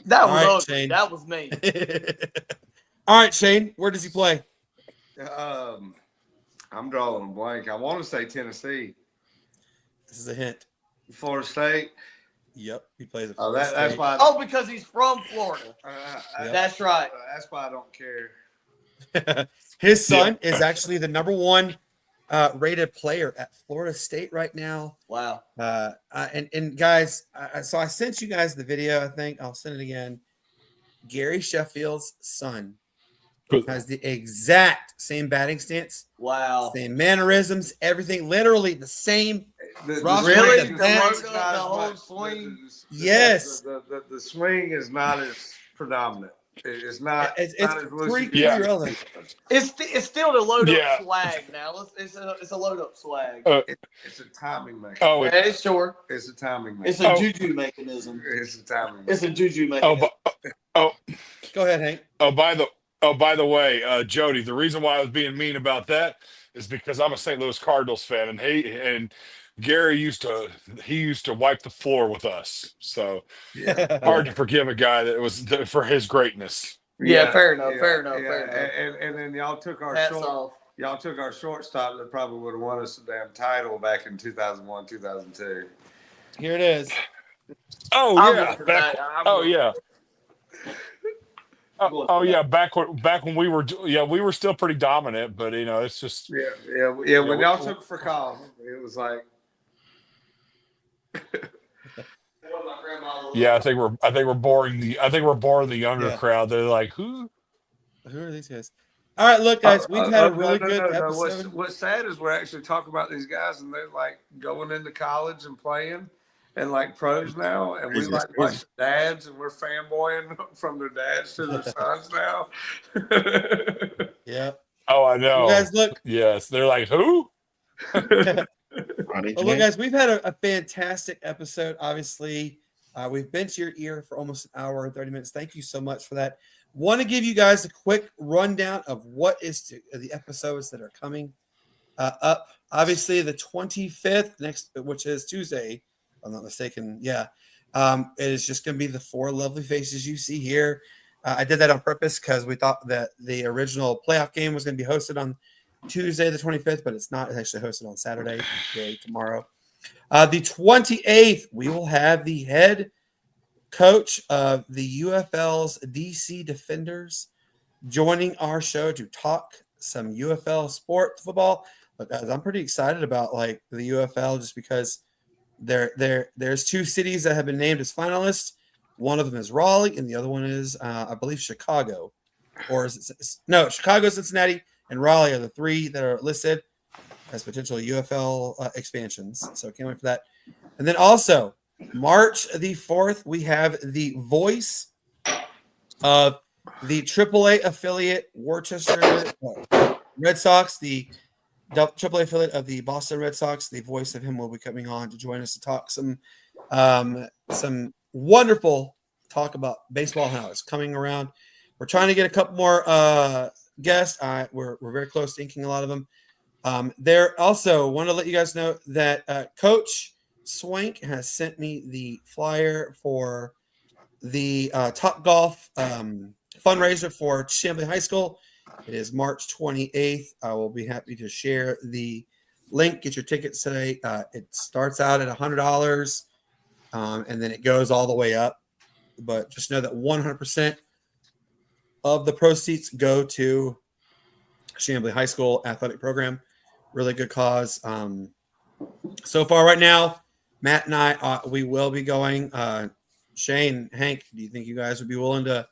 That was right, ugly. Shane. That was me. All right, Shane. Where does he play? I'm drawing a blank. I want to say Tennessee. This is a hint. Florida State. Yep, he plays at Oh, Florida State. that's why. Oh, because he's from Florida. That's right. That's why I don't care. His son is actually the number one rated player at Florida State right now. Wow. And guys, so I sent you guys the video. I think I'll send it again. Gary Sheffield's son has the exact same batting stance. Wow. Same mannerisms, everything, literally the same. Really? The whole swing? Yes. The swing is not as predominant. It's not. It's not as pretty relevant. It's still the load up swag now. It's a load up swag. It's a timing mechanism. Oh, yeah, it's sure. It's a timing It's mechanism. a juju mechanism. It's a timing. It's a juju mechanism. Go ahead, Hank. By the way, Jody, the reason why I was being mean about that is because I'm a St. Louis Cardinals fan, and Gary used to wipe the floor with us. So hard to forgive a guy that was for his greatness. Yeah, fair enough. And then y'all took our shortstop that probably would have won us a damn title back in 2001, 2002. Here it is. Oh yeah. Back when we were still pretty dominant, but it's just when y'all took for Colin, it was like I think we're boring the younger crowd. They're like, who are these guys? All right, look, guys, we've had a really good episode. What's sad is we're actually talking about these guys, and they're like going into college and playing, and like pros now, and we like watch dads, and we're fanboying from their dads to their sons now. Yeah. Oh, I know. You guys, look. Yes, they're like, who? Well, look, guys, we've had a fantastic episode. Obviously, we've been to your ear for almost an hour and 30 minutes. Thank you so much for that. Want to give you guys a quick rundown of what is the episodes that are coming up. Obviously, the 25th which is Tuesday, if I'm not mistaken. Yeah, it is just going to be the four lovely faces you see here. I did that on purpose because we thought that the original playoff game was going to be hosted on Tuesday the 25th, but it's not. It's actually hosted on Saturday, tomorrow. The 28th, we will have the head coach of the UFL's DC Defenders joining our show to talk some UFL sport football. But guys, I'm pretty excited about like the UFL just because there's two cities that have been named as finalists. One of them is Raleigh, and the other one is I believe Chicago, or Chicago, Cincinnati, and Raleigh are the three that are listed as potential UFL expansions. So can't wait for that. And then also March the 4th, we have the voice of the AAA affiliate Worcester Red Sox, the AAA affiliate of the Boston Red Sox. The voice of him will be coming on to join us to talk some wonderful talk about baseball and how it's coming around. We're trying to get a couple more guests. We're very close to inking a lot of them. There also want to let you guys know that Coach Swank has sent me the flyer for the Top Golf fundraiser for Champlain High School. It is March 28th. I will be happy to share the link. Get your tickets today. It starts out at $100, and then it goes all the way up. But just know that 100% of the proceeds go to Chamblee High School athletic program. Really good cause. So far right now, Matt and I, we will be going. Shane, Hank, do you think you guys would be willing to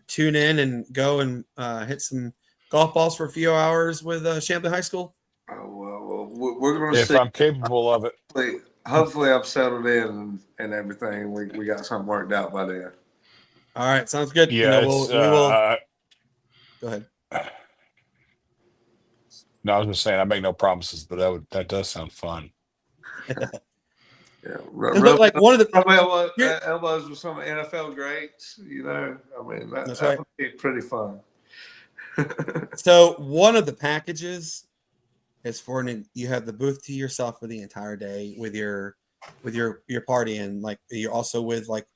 tune in and go and hit some golf balls for a few hours with Chamblee High School? Well, we're going to If see. I'm capable of it. Hopefully I'm settled in and everything. We got something worked out by then. All right, sounds good. Yeah, we will. Go ahead. No, I was just saying I make no promises, but that does sound fun. Yeah, like one of the elbows with some NFL greats. I mean that's right. Would be pretty fun. So one of the packages is for you have the booth to yourself for the entire day with your party, and like you're also with like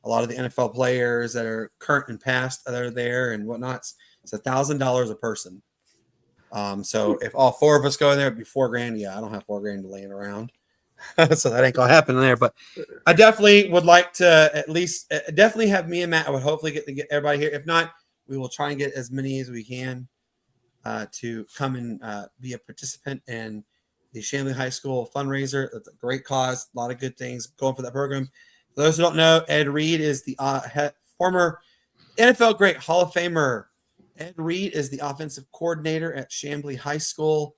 a lot of the NFL players that are current and past that are there and whatnot. It's $1,000 a person. So if all four of us go in there, it'd be $4,000. Yeah, I don't have $4,000 laying around. So that ain't gonna happen in there. But I definitely would like to at least definitely have me and Matt. I would hopefully get everybody here. If not, we will try and get as many as we can to come and be a participant in the Chamblee High School fundraiser. That's a great cause. A lot of good things going for that program. For those who don't know, Ed Reed is the former NFL great Hall of Famer. Ed Reed is the offensive coordinator at Chamblee High School.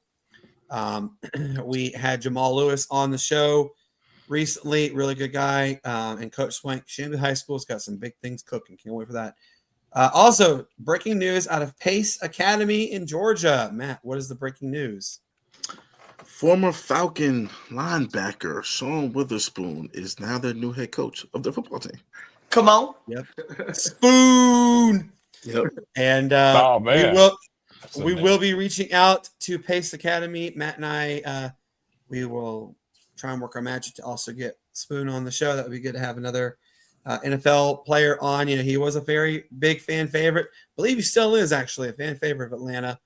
We had Jamal Lewis on the show recently, really good guy. And Coach Swank, Chamblee High School's got some big things cooking. Can't wait for that. Also, breaking news out of Pace Academy in Georgia. Matt, what is the breaking news? Former Falcon linebacker Sean Witherspoon is now their new head coach of the football team. Come on. Yep. Spoon. Yep. And oh man. We will be reaching out to Pace Academy. Matt and I, we will try and work our magic to also get Spoon on the show. That would be good to have another NFL player on. He was a very big fan favorite. I believe he still is actually a fan favorite of Atlanta.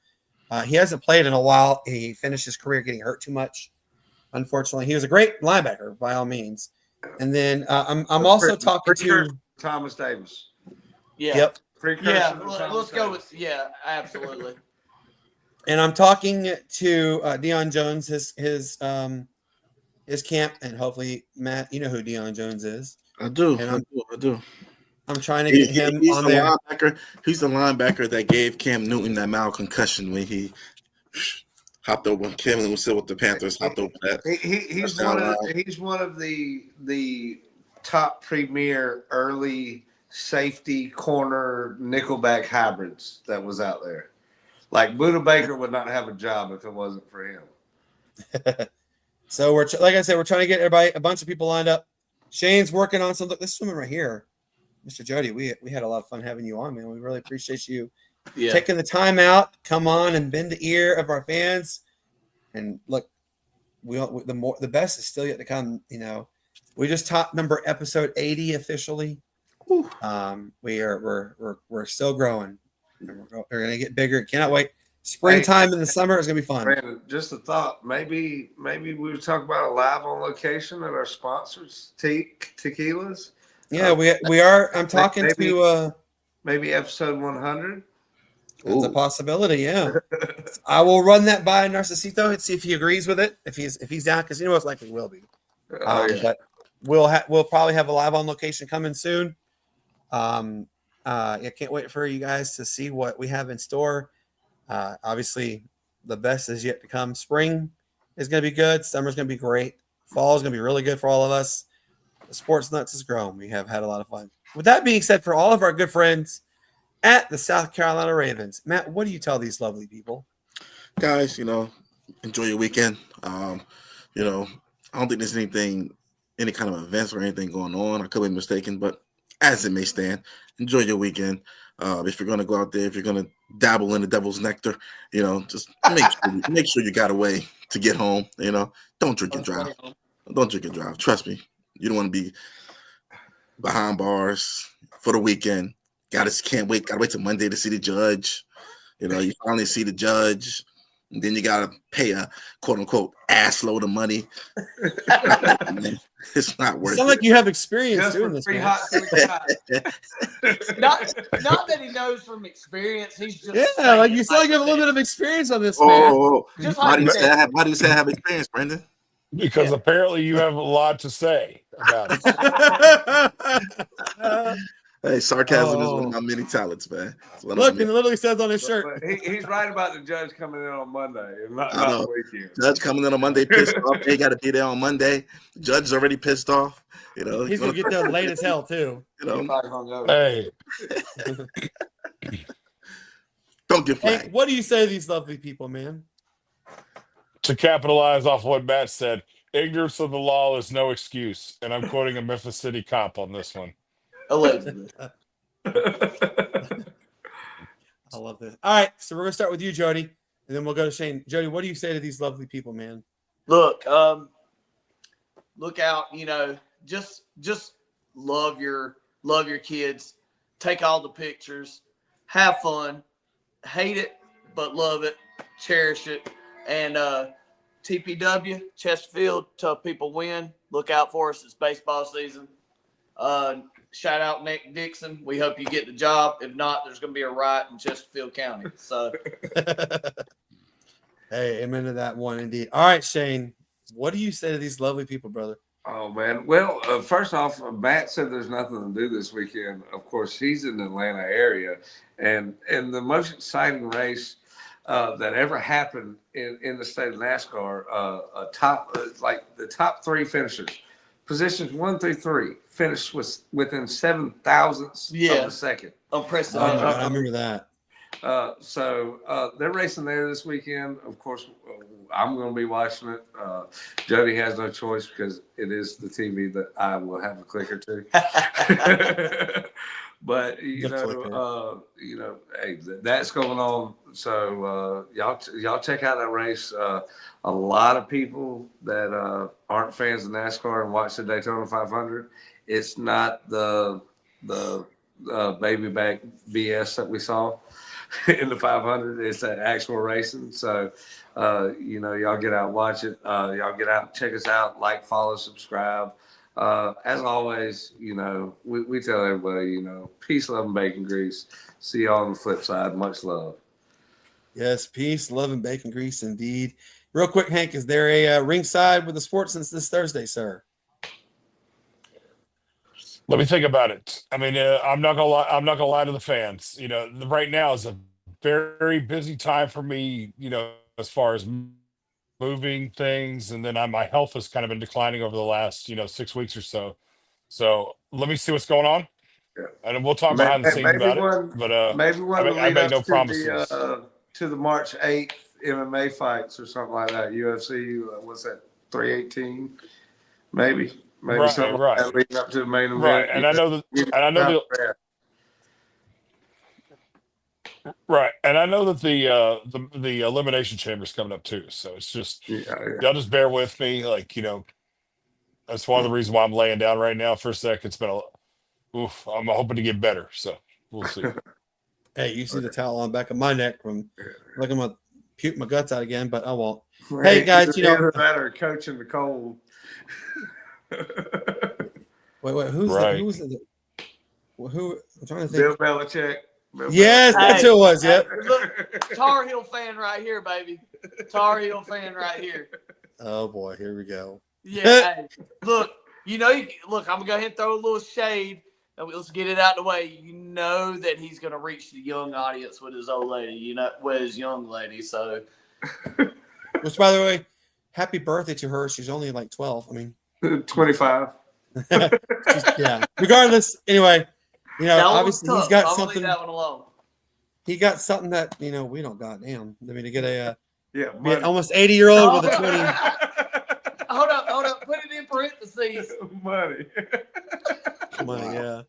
He hasn't played in a while. He finished his career getting hurt too much. Unfortunately, he was a great linebacker by all means. And then I'm also talking to Thomas Davis. Yeah. Yep. Yeah. Let's go with absolutely. And I'm talking to Deion Jones, his camp, and hopefully Matt, you know who Deion Jones is. I do. I'm trying to get him on there. He's the linebacker that gave Cam Newton that mild concussion when he hopped over when Cam Newton was still with the Panthers. Hopped over that. He's one of the top premier early safety corner nickelback hybrids that was out there. Like Buda Baker would not have a job if it wasn't for him. So like I said, we're trying to get everybody, a bunch of people lined up. Shane's working on some. Look, this woman right here, Mr. Jody. We had a lot of fun having you on, man. We really appreciate you taking the time out, come on and bend the ear of our fans. And look, the best is still yet to come. We just topped episode 80 officially. We're still growing. We're gonna get bigger. Cannot wait. Springtime in the summer is gonna be fun. Brandon, just a thought. Maybe we would talk about a live on location at our sponsors, tequilas. Yeah, we are. I'm talking to maybe episode 100. That's a possibility. Yeah, I will run that by Narcisito and see if he agrees with it. If he's down, because most likely will be. But we'll probably have a live on location coming soon. I can't wait for you guys to see what we have in store. Obviously, the best is yet to come. Spring is going to be good. Summer's going to be great. Fall is going to be really good for all of us. The Sportz Nutz has grown. We have had a lot of fun. With that being said, for all of our good friends at the South Carolina Ravens, Matt, what do you tell these lovely people? Guys, enjoy your weekend. I don't think there's any kind of events or anything going on. I could be mistaken, but as it may stand, enjoy your weekend. If you're going to go out there, if you're going to dabble in the devil's nectar, just make sure you got a way to get home. Don't drink and drive. Don't drink and drive. Trust me, you don't want to be behind bars for the weekend. Can't wait. Gotta wait till Monday to see the judge. You finally see the judge. And then you gotta pay a quote unquote ass load of money. It's not You worth sound it. like you have experience Just doing for this, free man. hot Not that he knows from experience. He's just Yeah, like you sound like you have a little bit of experience on this, man. Just Why do you say I hypothetical. have? Why do you say I have experience, Brendan? Because apparently you have a lot to say about it. Hey, sarcasm is one Oh. of my many talents, man. It's one of Look, my it literally says on his shirt. But he's right about the judge coming in on Monday and not I know. the weekend. Judge coming in on Monday pissed off. They got to be there on Monday. The judge is already pissed off. You know, He's gonna get there late as hell too. You know, Hey, don't get Hey, flagged. what do you say to these lovely people, man? to capitalize off what Matt said, ignorance of the law is no excuse. And I'm quoting a Memphis City cop on this one. Allegedly. I love this. All right, so we're gonna start with you, Jody, and then we'll go to Shane. Jody, what do you say to these lovely people, man? Look, look out. You know, just love your kids. Take all the pictures. Have fun. Hate it, but love it. Cherish it. And TPW, Chesterfield, tough people win. Look out for us. It's baseball season. Shout out Nick Dixon. We hope you get the job. If not, there's going to be a riot in Chesterfield County. So, Hey, amen to that one indeed. All right, Shane, what do you say to these lovely people, brother? Oh, man. Well, first off, Matt said there's nothing to do this weekend. Of course, he's in the Atlanta area. And the most exciting race that ever happened in the state of NASCAR, the top three finishers, positions 1 through 3, finished within 7 thousandths of a second. Unprecedented. I remember that. So they're racing there this weekend. Of course, I'm going to be watching it. Jody has no choice because it is the TV that I will have a clicker to. But you know, hey, that's going on. So y'all check out that race. A lot of people that aren't fans of NASCAR and watch the Daytona 500. It's not the baby back BS that we saw in the 500. It's that actual racing. So y'all get out, watch it. Y'all get out, check us out, like, follow, subscribe. As always, we tell everybody, peace, love, and bacon grease. See y'all on the flip side. Much love. Yes, peace, love, and bacon grease indeed. Real quick, Hank, is there a ringside with the Sportz Nutz this Thursday, sir? Let me think about it. I mean, I'm not gonna lie to the fans. Right now is a very busy time for me. As far as moving things, and then my health has kind of been declining over the last 6 weeks or so. So let me see what's going on, and we'll talk behind the scenes about it. But maybe one to I lead make up no to promises. to the March 8th MMA fights or something like that. UFC, what's that? 318, maybe Right, something right. like that leading up to the main event. Right, and I know that the elimination chamber is coming up too. So it's just y'all just bear with me. That's one of the reasons why I'm laying down right now for a sec. It's been I'm hoping to get better. So we'll see. Hey, you see the towel on the back of my neck from looking to puke my guts out again, but I won't. Hey guys, that or coaching the cold. Wait, who's right. who was it? Who I'm trying to think. Bill Belichick. Yes, that's who it was. Yep. Look, Tar Heel fan right here, baby. Tar Heel fan right here. Oh boy, here we go. Yeah. Hey, look, look, I'm gonna go ahead and throw a little shade. Let's get it out of the way. You know that he's gonna reach the young audience with his old lady, with his young lady. So, which, by the way, happy birthday to her. She's only like 12. I mean, 25. Yeah. Regardless, anyway, obviously he's got something. Leave that one alone. He got something that we don't. Goddamn. I mean, to get an almost 80-year-old with a 20. Hold up. Put it in parentheses. Money. Yeah.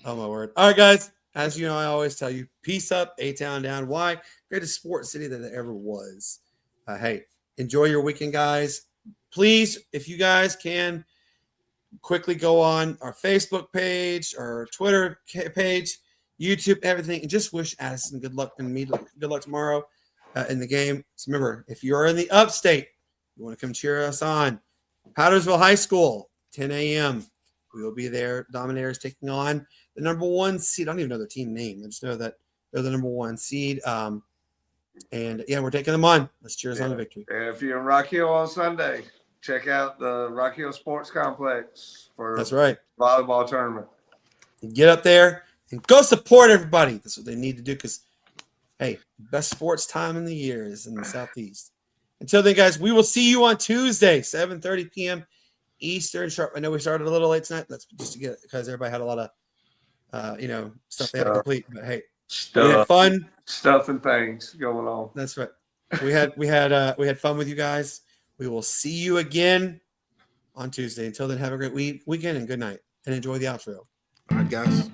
Oh my word. All right, guys. As you know, I always tell you, peace up, A-Town down. Why? Greatest sports city that there ever was. Hey, enjoy your weekend, guys. Please, if you guys can, quickly go on our Facebook page, our Twitter page, YouTube, everything, and just wish Addison good luck and me good luck tomorrow. in the game. So remember, if you're in the upstate, you want to come cheer us on. Powdersville High School, 10 a.m. We will be there. Dominaires taking on the number 1 seed. I don't even know their team name. I just know that they're the number 1 seed. And yeah, we're taking them on. Let's cheer us on a victory. If you're in Rock Hill on Sunday, check out the Rock Hill Sports Complex for That's right. volleyball tournament. Get up there and go support everybody. That's what they need to do because, hey, best sports time in the year is in the Southeast. Until then, guys, we will see you on Tuesday, 7:30 p.m. Eastern sharp. I know we started a little late tonight. That's just to get because everybody had a lot of, stuff they had to complete. But hey, we had fun, stuff and things going on. That's right. We had fun with you guys. We will see you again on Tuesday. Until then, have a great weekend and good night, and enjoy the outro. All right, guys.